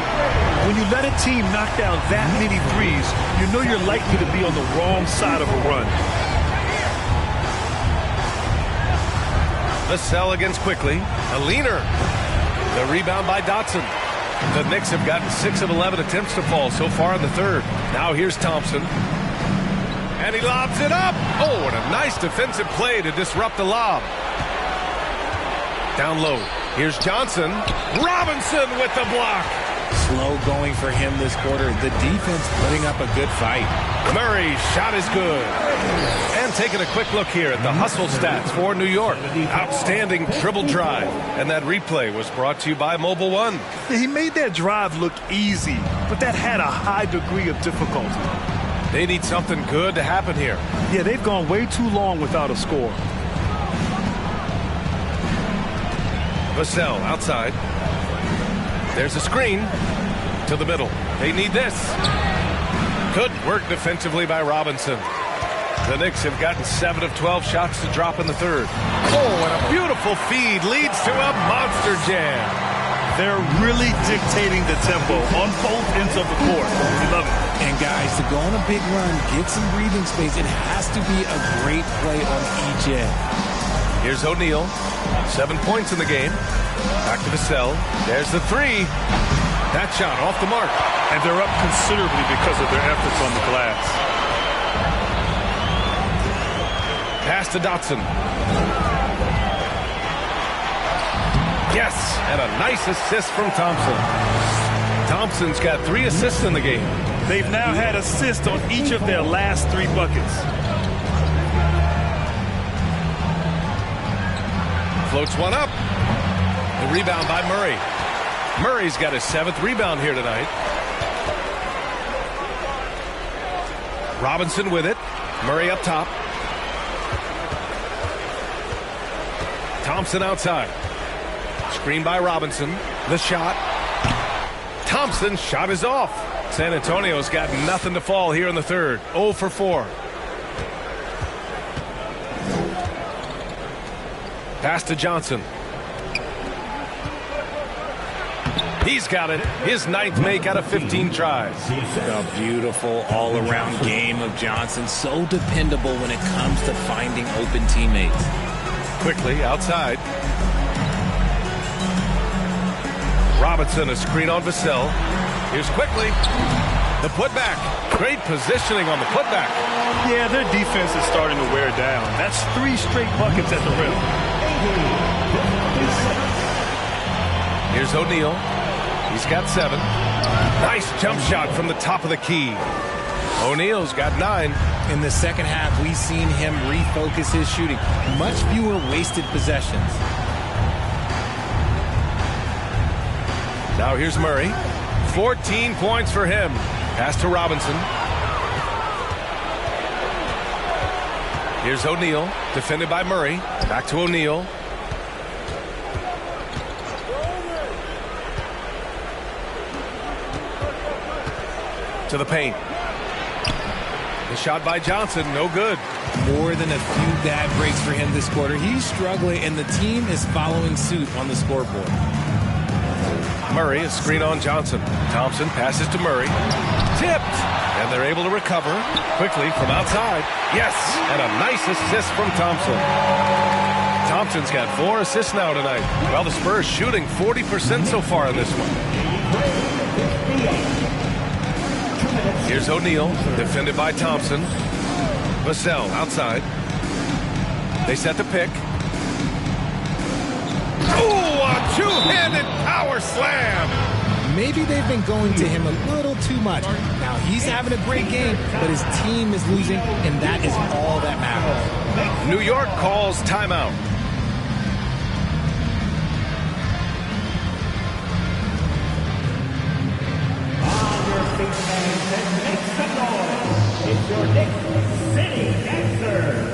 When you let a team knock down that many threes, you know you're likely to be on the wrong side of a run. Vassell against Quickly. A leaner. The rebound by Dotson. The Knicks have gotten 6 of 11 attempts to fall so far in the third. Now here's Thompson. And he lobs it up. Oh, what a nice defensive play to disrupt the lob. Down low. Here's Johnson. Robinson with the block. Slow going for him this quarter. The defense putting up a good fight. Murray's shot is good. And taking a quick look here at the hustle stats for New York. Outstanding dribble drive. And that replay was brought to you by Mobile One. He made that drive look easy, but that had a high degree of difficulty. They need something good to happen here. Yeah, they've gone way too long without a score. Vassell outside. There's a screen to the middle. They need this. Good work defensively by Robinson. The Knicks have gotten 7 of 12 shots to drop in the third. Oh, and a beautiful feed leads to a monster jam. They're really dictating the tempo on both ends of the court. We love it. And guys, to go on a big run, get some breathing space, it has to be a great play on each end. Here's O'Neal. 7 points in the game. Back to Vassell. There's the 3. That shot off the mark. And they're up considerably because of their efforts on the glass. Pass to Dotson. Yes, and a nice assist from Thompson. Thompson's got 3 assists in the game. They've now had assists on each of their last 3 buckets. Floats one up. The rebound by Murray. Murray's got his 7th rebound here tonight. Robinson with it. Murray up top. Thompson outside. Screen by Robinson. The shot. Thompson's shot is off. San Antonio's got nothing to fall here in the third. 0 for 4. Pass to Johnson. He's got it. His 9th make out of 15 tries. A beautiful all-around game of Johnson. So dependable when it comes to finding open teammates. Quickly outside. Robinson, a screen on Vassell. Here's Quickly. The putback. Great positioning on the putback. Yeah, their defense is starting to wear down. That's 3 straight buckets at the rim. Here's O'Neal. He's got 7. Nice jump shot from the top of the key. O'Neal's got 9. In the second half, we've seen him refocus his shooting. Much fewer wasted possessions. Now here's Murray. 14 points for him. Pass to Robinson. Here's O'Neal, defended by Murray. Back to O'Neal. To the paint. The shot by Johnson, no good. More than a few bad breaks for him this quarter. He's struggling, and the team is following suit on the scoreboard. Murray, a screen on Johnson. Thompson passes to Murray. Tipped! And they're able to recover quickly from outside. Yes! And a nice assist from Thompson. Thompson's got 4 assists now tonight. Well, the Spurs shooting 40% so far in this one. Here's O'Neal, defended by Thompson. Vassell outside. They set the pick. Ooh, a two-handed power slam! Maybe they've been going to him a little too much. Now, he's having a great game, but his team is losing, and that is all that matters. New York calls timeout. It's your Knicks City Dancer.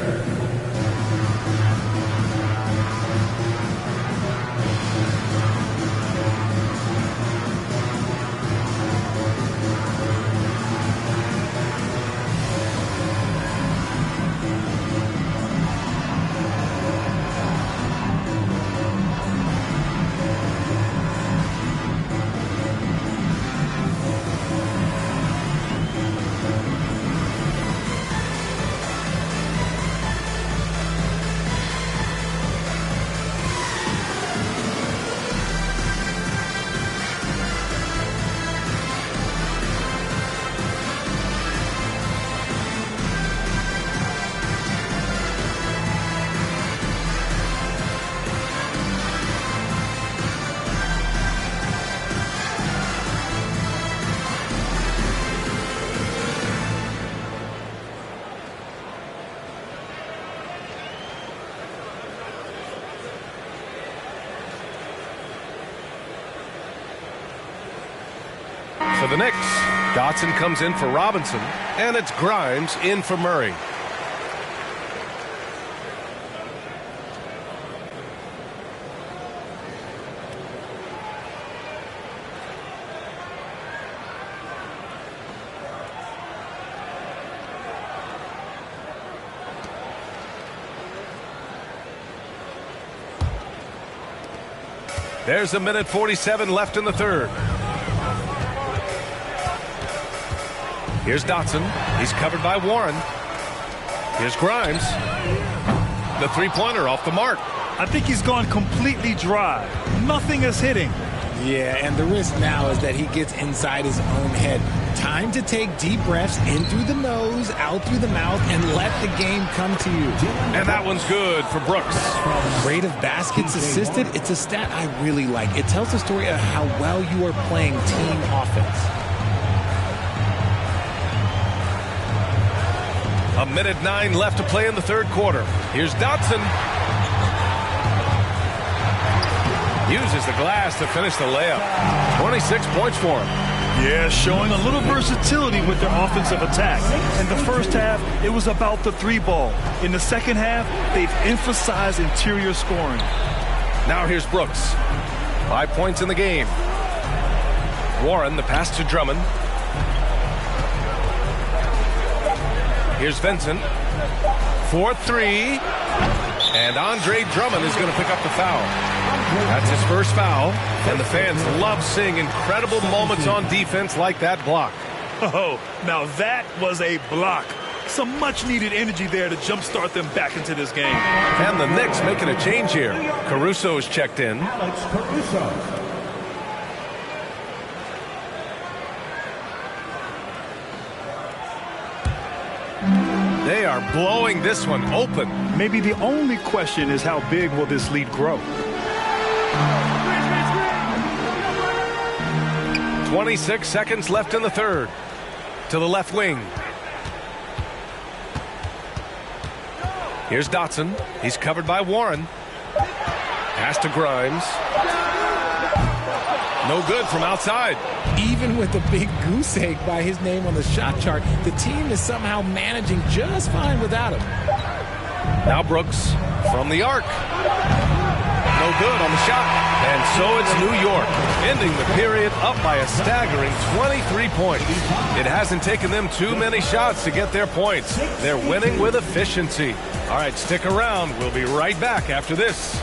For the Knicks, Dotson comes in for Robinson, and it's Grimes in for Murray. There's a minute 47 left in the third. Here's Dotson. He's covered by Warren. Here's Grimes. The three-pointer off the mark. I think he's gone completely dry. Nothing is hitting. Yeah, and the risk now is that he gets inside his own head. Time to take deep breaths in through the nose, out through the mouth, and let the game come to you. And that one's good for Brooks. Rate of baskets assisted, it's a stat I really like. It tells the story of how well you are playing team offense. A minute 9 left to play in the third quarter. Here's Dotson. Uses the glass to finish the layup. 26 points for him. Yeah, showing a little versatility with their offensive attack. In the first half, it was about the three ball. In the second half, they've emphasized interior scoring. Now here's Brooks. 5 points in the game. Warren, the pass to Drummond. Here's Vincent. 4-3. And Andre Drummond is going to pick up the foul. That's his first foul. And the fans love seeing incredible moments on defense like that block. Oh, now that was a block. Some much-needed energy there to jumpstart them back into this game. And the Knicks making a change here. Caruso is checked in. Alex Caruso. They are blowing this one open. Maybe the only question is how big will this lead grow? 26 seconds left in the third. To the left wing. Here's Dotson. He's covered by Warren. Pass to Grimes. No good from outside. Even with a big goose egg by his name on the shot chart, the team is somehow managing just fine without him. Now Brooks from the arc. No good on the shot. And so it's New York, ending the period up by a staggering 23 points. It hasn't taken them too many shots to get their points. They're winning with efficiency. All right, stick around. We'll be right back after this.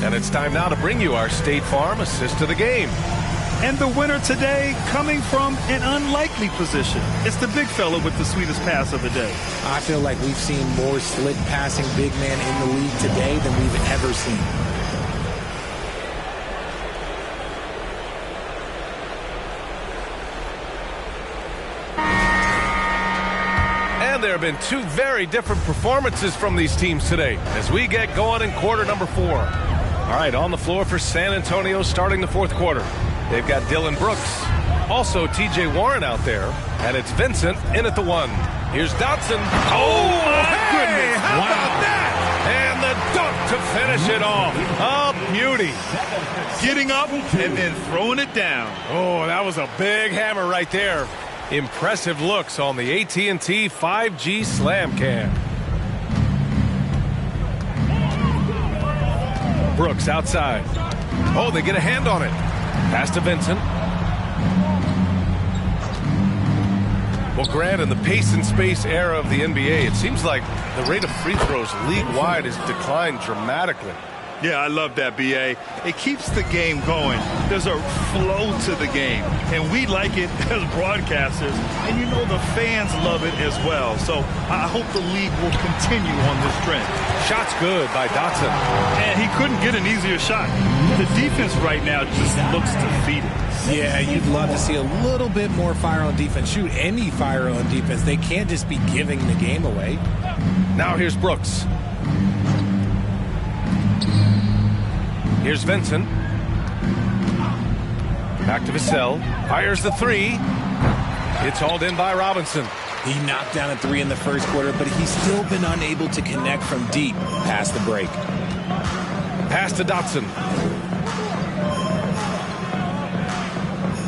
And it's time now to bring you our State Farm assist of the game. And the winner today coming from an unlikely position. It's the big fella with the sweetest pass of the day. I feel like we've seen more slick passing big man in the league today than we've ever seen. And there have been two very different performances from these teams today as we get going in quarter number 4. All right, on the floor for San Antonio starting the fourth quarter. They've got Dillon Brooks, also T.J. Warren out there, and it's Vincent in at the 1. Here's Dotson. Oh, my goodness. How about that? And the dunk to finish it off. A beauty. Getting up and then throwing it down. Oh, that was a big hammer right there. Impressive looks on the AT&T 5G Slam Cam. Brooks outside. Oh, they get a hand on it. Pass to Vincent. Well, Grant, in the pace and space era of the NBA, it seems like the rate of free throws league-wide has declined dramatically. Yeah, I love that, B.A. It keeps the game going. There's a flow to the game, and we like it as broadcasters, and you know the fans love it as well. So I hope the league will continue on this trend. Shot's good by Dotson. And he couldn't get an easier shot. The defense right now just looks defeated. Yeah, you'd love to see a little bit more fire on defense. Shoot, any fire on defense. They can't just be giving the game away. Now here's Brooks. Here's Vincent. Back to Vassell. Fires the 3. It's hauled in by Robinson. He knocked down a 3 in the first quarter, but he's still been unable to connect from deep past the break. Pass to Dotson.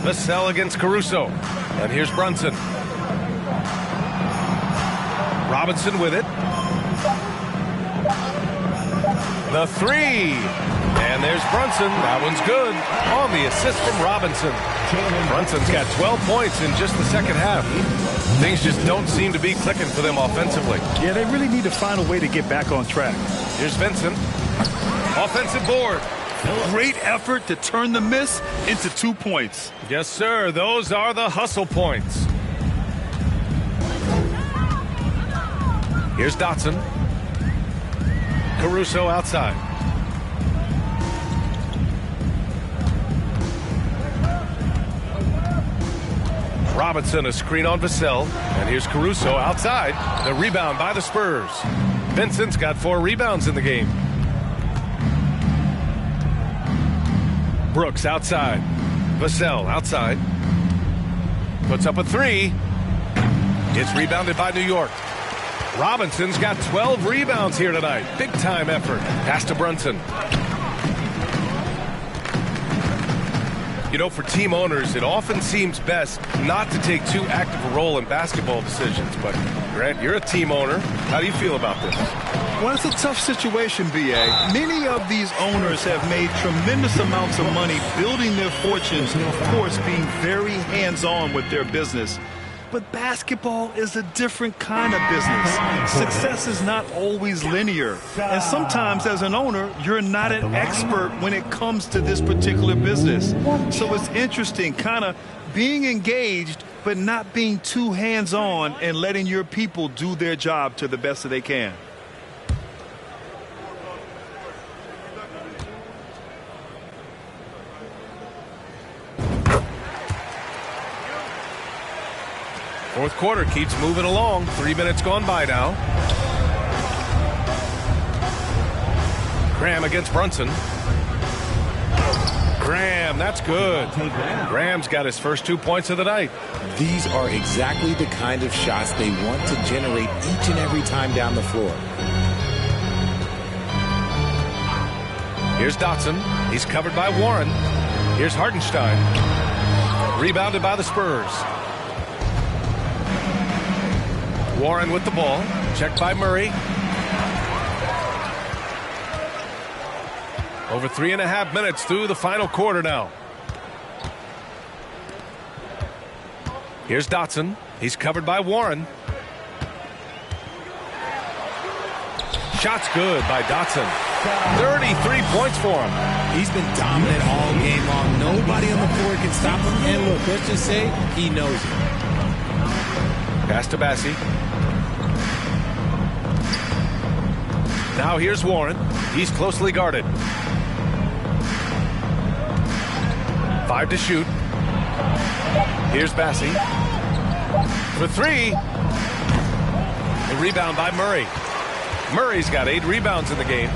Vassell against Caruso. And here's Brunson. Robinson with it. The 3. And there's Brunson. That one's good. On the assist from Robinson. Brunson's got 12 points in just the second half. Things just don't seem to be clicking for them offensively. Yeah, they really need to find a way to get back on track. Here's Vincent. Offensive board. Great effort to turn the miss into 2 points. Yes, sir. Those are the hustle points. Here's Dotson. Caruso outside. Robinson, a screen on Vassell. And here's Caruso outside. The rebound by the Spurs. Vincent's got 4 rebounds in the game. Brooks outside. Vassell outside. Puts up a 3. It's rebounded by New York. Robinson's got 12 rebounds here tonight. Big time effort. Pass to Brunson. You know, for team owners, it often seems best not to take too active a role in basketball decisions. But, Grant, you're a team owner. How do you feel about this? Well, it's a tough situation, B.A. Many of these owners have made tremendous amounts of money building their fortunes and, of course, being very hands-on with their business. But basketball is a different kind of business. Success is not always linear. And sometimes as an owner, you're not an expert when it comes to this particular business. So it's interesting kind of being engaged, but not being too hands-on and letting your people do their job to the best that they can. Fourth quarter keeps moving along. 3 minutes gone by now. Graham against Brunson. Graham, that's good. Graham's got his first 2 points of the night. These are exactly the kind of shots they want to generate each and every time down the floor. Here's Dotson. He's covered by Warren. Here's Hartenstein. Rebounded by the Spurs. Warren with the ball. Checked by Murray. Over 3.5 minutes through the final quarter now. Here's Dotson. He's covered by Warren. Shot's good by Dotson. 33 points for him. He's been dominant all game long. Nobody on the floor can stop him. And look, let's just say he knows it. Pass to Bassey. Now here's Warren. He's closely guarded. 5 to shoot. Here's Bassey. For 3. A rebound by Murray. Murray's got 8 rebounds in the game.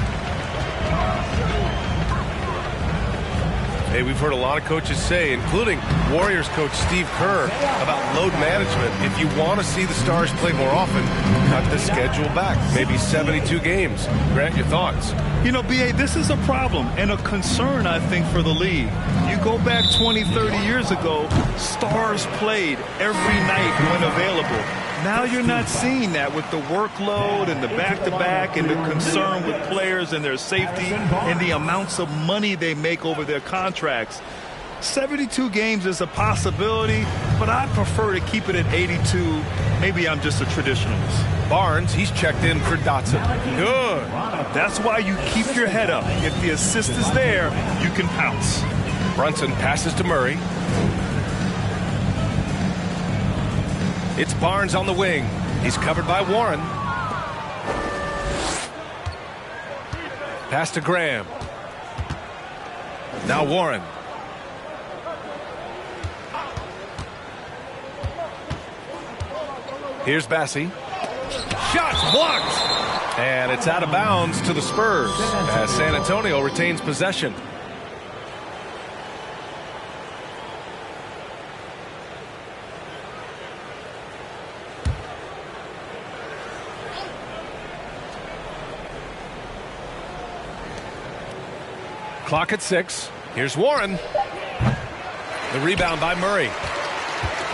Hey, we've heard a lot of coaches say, including Warriors coach Steve Kerr, about load management. If you want to see the Stars play more often, cut the schedule back. Maybe 72 games. Grant, your thoughts? You know, B.A., this is a problem and a concern, I think, for the league. You go back 20, 30 years ago, Stars played every night when available. Now you're not seeing that with the workload and the back-to-back and the concern with players and their safety and the amounts of money they make over their contracts. 72 games is a possibility, but I prefer to keep it at 82. Maybe I'm just a traditionalist. Barnes, he's checked in for Dotson. Good. That's why you keep your head up. If the assist is there, you can pounce. Brunson passes to Murray. It's Barnes on the wing. He's covered by Warren. Pass to Graham. Now Warren. Here's Bassey. Shots blocked. And it's out of bounds to the Spurs as San Antonio retains possession. Clock at 6. Here's Warren. The rebound by Murray.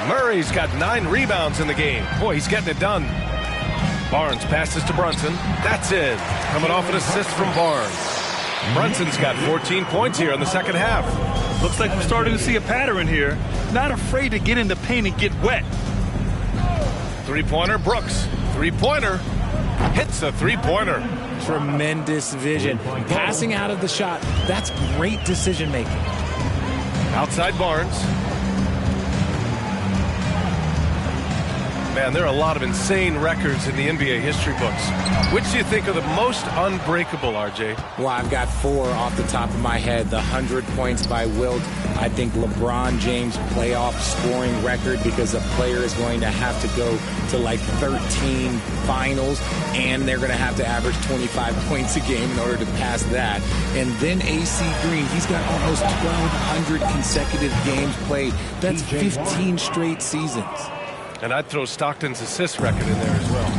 Murray's got 9 rebounds in the game. Boy, he's getting it done. Barnes passes to Brunson. That's it. Coming off an assist from Barnes. Brunson's got 14 points here in the second half. Looks like we're starting to see a pattern here. Not afraid to get in the paint and get wet. Three-pointer, Brooks. Three-pointer. Hits a three-pointer. Tremendous vision. Passing out of the shot. That's great decision making. Outside Barnes. Man, there are a lot of insane records in the NBA history books. Which do you think are the most unbreakable, RJ? Well, I've got 4 off the top of my head. The 100 points by Wilt. I think LeBron James playoff scoring record, because a player is going to have to go to like 13 finals, and they're going to have to average 25 points a game in order to pass that. And then AC Green, he's got almost 1,200 consecutive games played. That's 15 straight seasons. And I'd throw Stockton's assist record in there as well.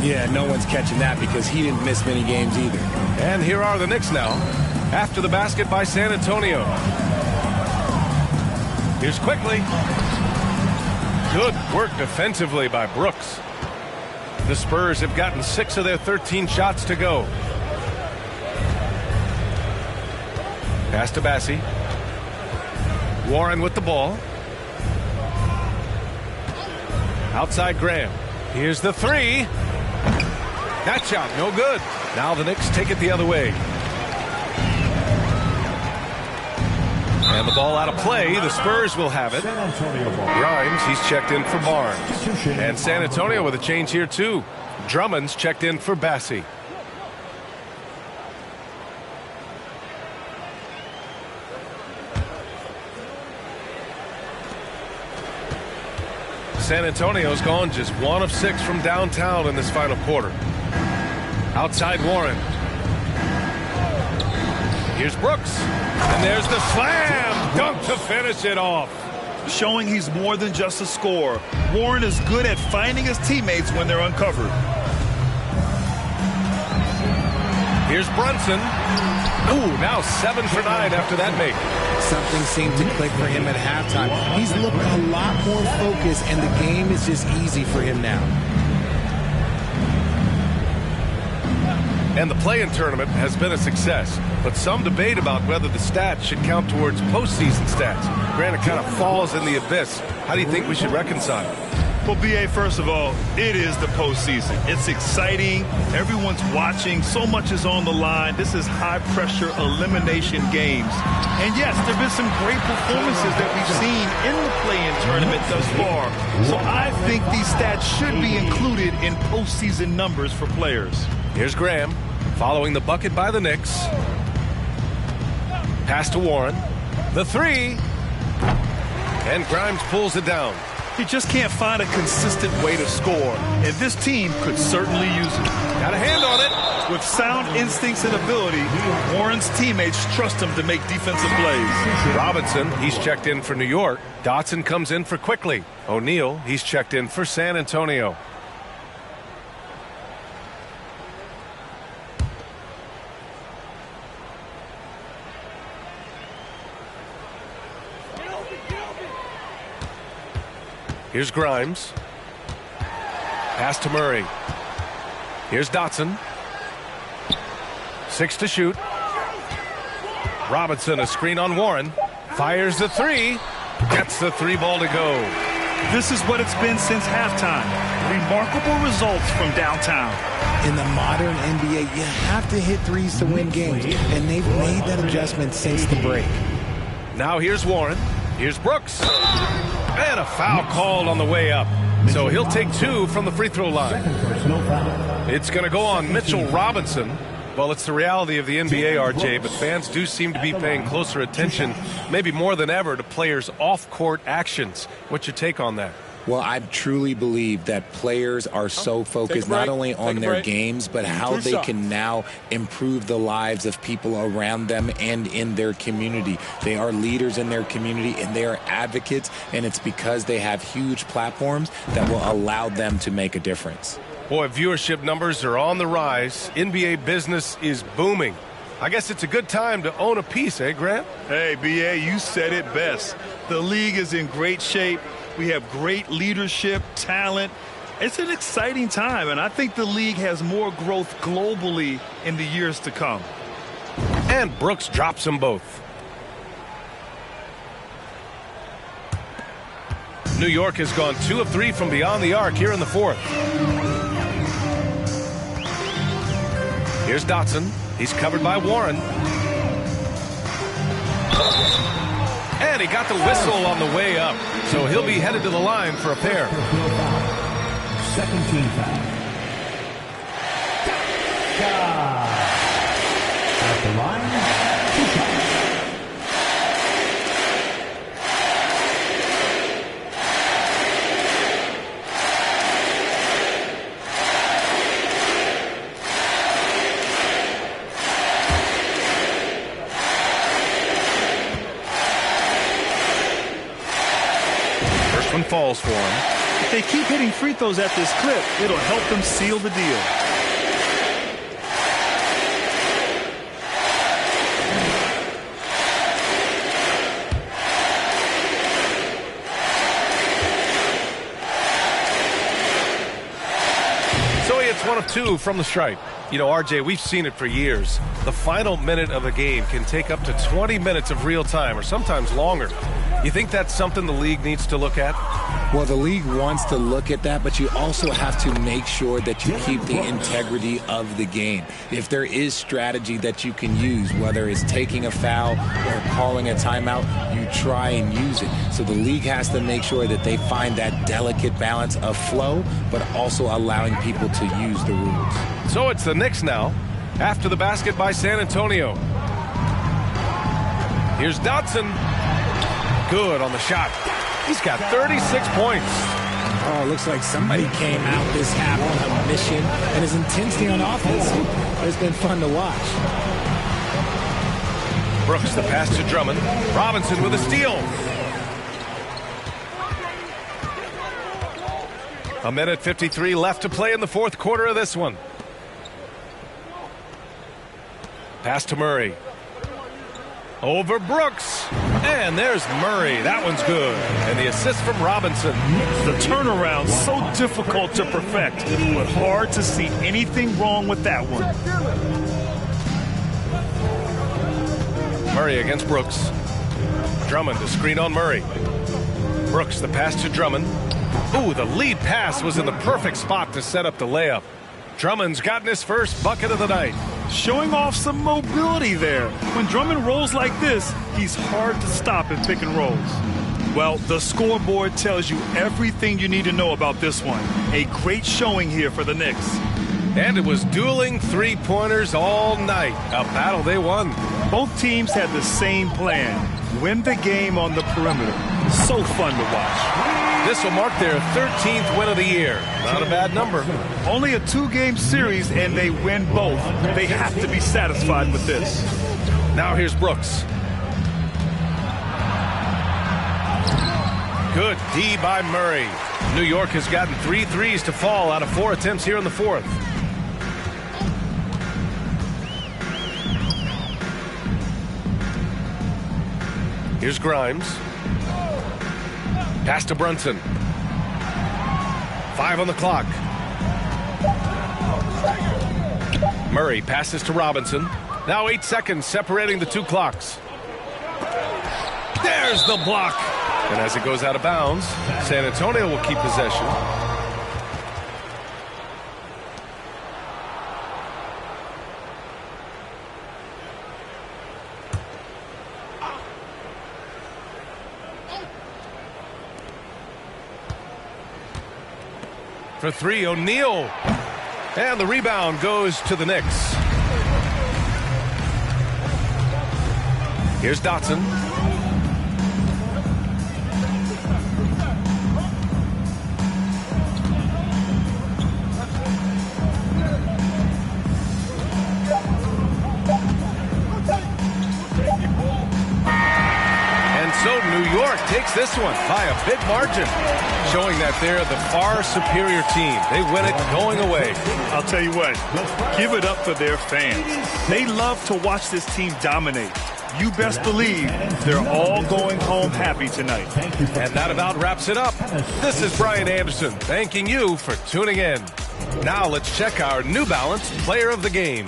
Yeah, no one's catching that because he didn't miss many games either. And here are the Knicks now. After the basket by San Antonio. Here's Quickly. Good work defensively by Brooks. The Spurs have gotten 6 of their 13 shots to go. Pass to Bassey. Warren with the ball. Outside Graham. Here's the 3. That shot, no good. Now the Knicks take it the other way. And the ball out of play. The Spurs will have it. Grimes, he's checked in for Barnes. And San Antonio with a change here too. Drummond's checked in for Bassey. San Antonio's gone just 1 of 6 from downtown in this final quarter. Outside Warren. Here's Brooks. And there's the slam dunk to finish it off. Showing he's more than just a scorer. Warren is good at finding his teammates when they're uncovered. Here's Brunson. Ooh, now 7 for 9 after that make. Something seemed to click for him at halftime. He's looked a lot more focused, and the game is just easy for him now. And the play-in tournament has been a success, but some debate about whether the stats should count towards postseason stats. Granted, it kind of falls in the abyss. How do you think we should reconcile? Well, B.A., first of all, it is the postseason. It's exciting. Everyone's watching. So much is on the line. This is high-pressure elimination games. And, yes, there have been some great performances that we've seen in the play-in tournament thus far. So I think these stats should be included in postseason numbers for players. Here's Graham following the bucket by the Knicks. Pass to Warren. The three. And Grimes pulls it down. He just can't find a consistent way to score, and this team could certainly use it. Got a hand on it. With sound instincts and ability, Warren's teammates trust him to make defensive plays. Robinson, he's checked in for New York. Dotson comes in for Quickly. O'Neal, he's checked in for San Antonio. Here's Grimes. Pass to Murray. Here's Dotson. 6 to shoot. Robinson, a screen on Warren. Fires the three. Gets the three ball to go. This is what it's been since halftime. Remarkable results from downtown. In the modern NBA, you have to hit threes to win games, and they've made that adjustment since the break. Now here's Warren. Here's Brooks. And a foul called on the way up. So he'll take 2 from the free throw line. It's going to go on Mitchell Robinson. Well, it's the reality of the NBA, RJ, but fans do seem to be paying closer attention, maybe more than ever, to players' off-court actions. What's your take on that? Well, I truly believe that players are so focused not only on their games, but how they can now improve the lives of people around them and in their community. They are leaders in their community, and they are advocates, and it's because they have huge platforms that will allow them to make a difference. Boy, viewership numbers are on the rise. NBA business is booming. I guess it's a good time to own a piece, eh, Grant? Hey, B.A., you said it best. The league is in great shape. We have great leadership, talent. It's an exciting time, and I think the league has more growth globally in the years to come. And Brooks drops them both. New York has gone 2 of 3 from beyond the arc here in the fourth. Here's Dotson. He's covered by Warren. And he got the whistle on the way up. So he'll be headed to the line for a pair. Second team foul. At the line, 2 shots. One falls for him. If they keep hitting free throws at this clip, it'll help them seal the deal. So he hits 1 of 2 from the stripe. You know, RJ, we've seen it for years. The final minute of a game can take up to 20 minutes of real time, or sometimes longer. You think that's something the league needs to look at? Well, the league wants to look at that, but you also have to make sure that you keep the integrity of the game. If there is strategy that you can use, whether it's taking a foul or calling a timeout, you try and use it. So the league has to make sure that they find that delicate balance of flow, but also allowing people to use the rules. So it's the Knicks now, after the basket by San Antonio. Here's Dotson. Good on the shot. He's got 36 points. Oh, looks like somebody came out this half on a mission, and his intensity on offense has been fun to watch. Brooks the pass to Drummond. Robinson with a steal. A minute 53 left to play in the fourth quarter of this one. Pass to Murray. Over Brooks. And there's Murray. That one's good. And the assist from Robinson. The turnaround so difficult to perfect, but hard to see anything wrong with that one. Murray against Brooks. Drummond to screen on Murray. Brooks the pass to Drummond. Ooh, the lead pass was in the perfect spot to set up the layup. Drummond's gotten his first bucket of the night. Showing off some mobility there. When Drummond rolls like this, he's hard to stop in pick and rolls. Well, the scoreboard tells you everything you need to know about this one. A great showing here for the Knicks. And it was dueling three-pointers all night. A battle they won. Both teams had the same plan. Win the game on the perimeter. So fun to watch. This will mark their 13th win of the year. Not a bad number. Only a two-game series, and they win both. They have to be satisfied with this. Now here's Brooks. Good D by Murray. New York has gotten 3 threes to fall out of 4 attempts here in the fourth. Here's Grimes. Pass to Brunson. 5 on the clock. Murray passes to Robinson. Now 8 seconds separating the two clocks. There's the block. And as it goes out of bounds, San Antonio will keep possession. For 3, O'Neal. And the rebound goes to the Knicks. Here's Dotson. And so New York takes this one by a big margin, showing that they're the far superior team. They win it going away. I'll tell you what, give it up for their fans. They love to watch this team dominate. You best believe they're all going home happy tonight. And that about wraps it up. This is Brian Anderson thanking you for tuning in. Now let's check our New Balance Player of the Game.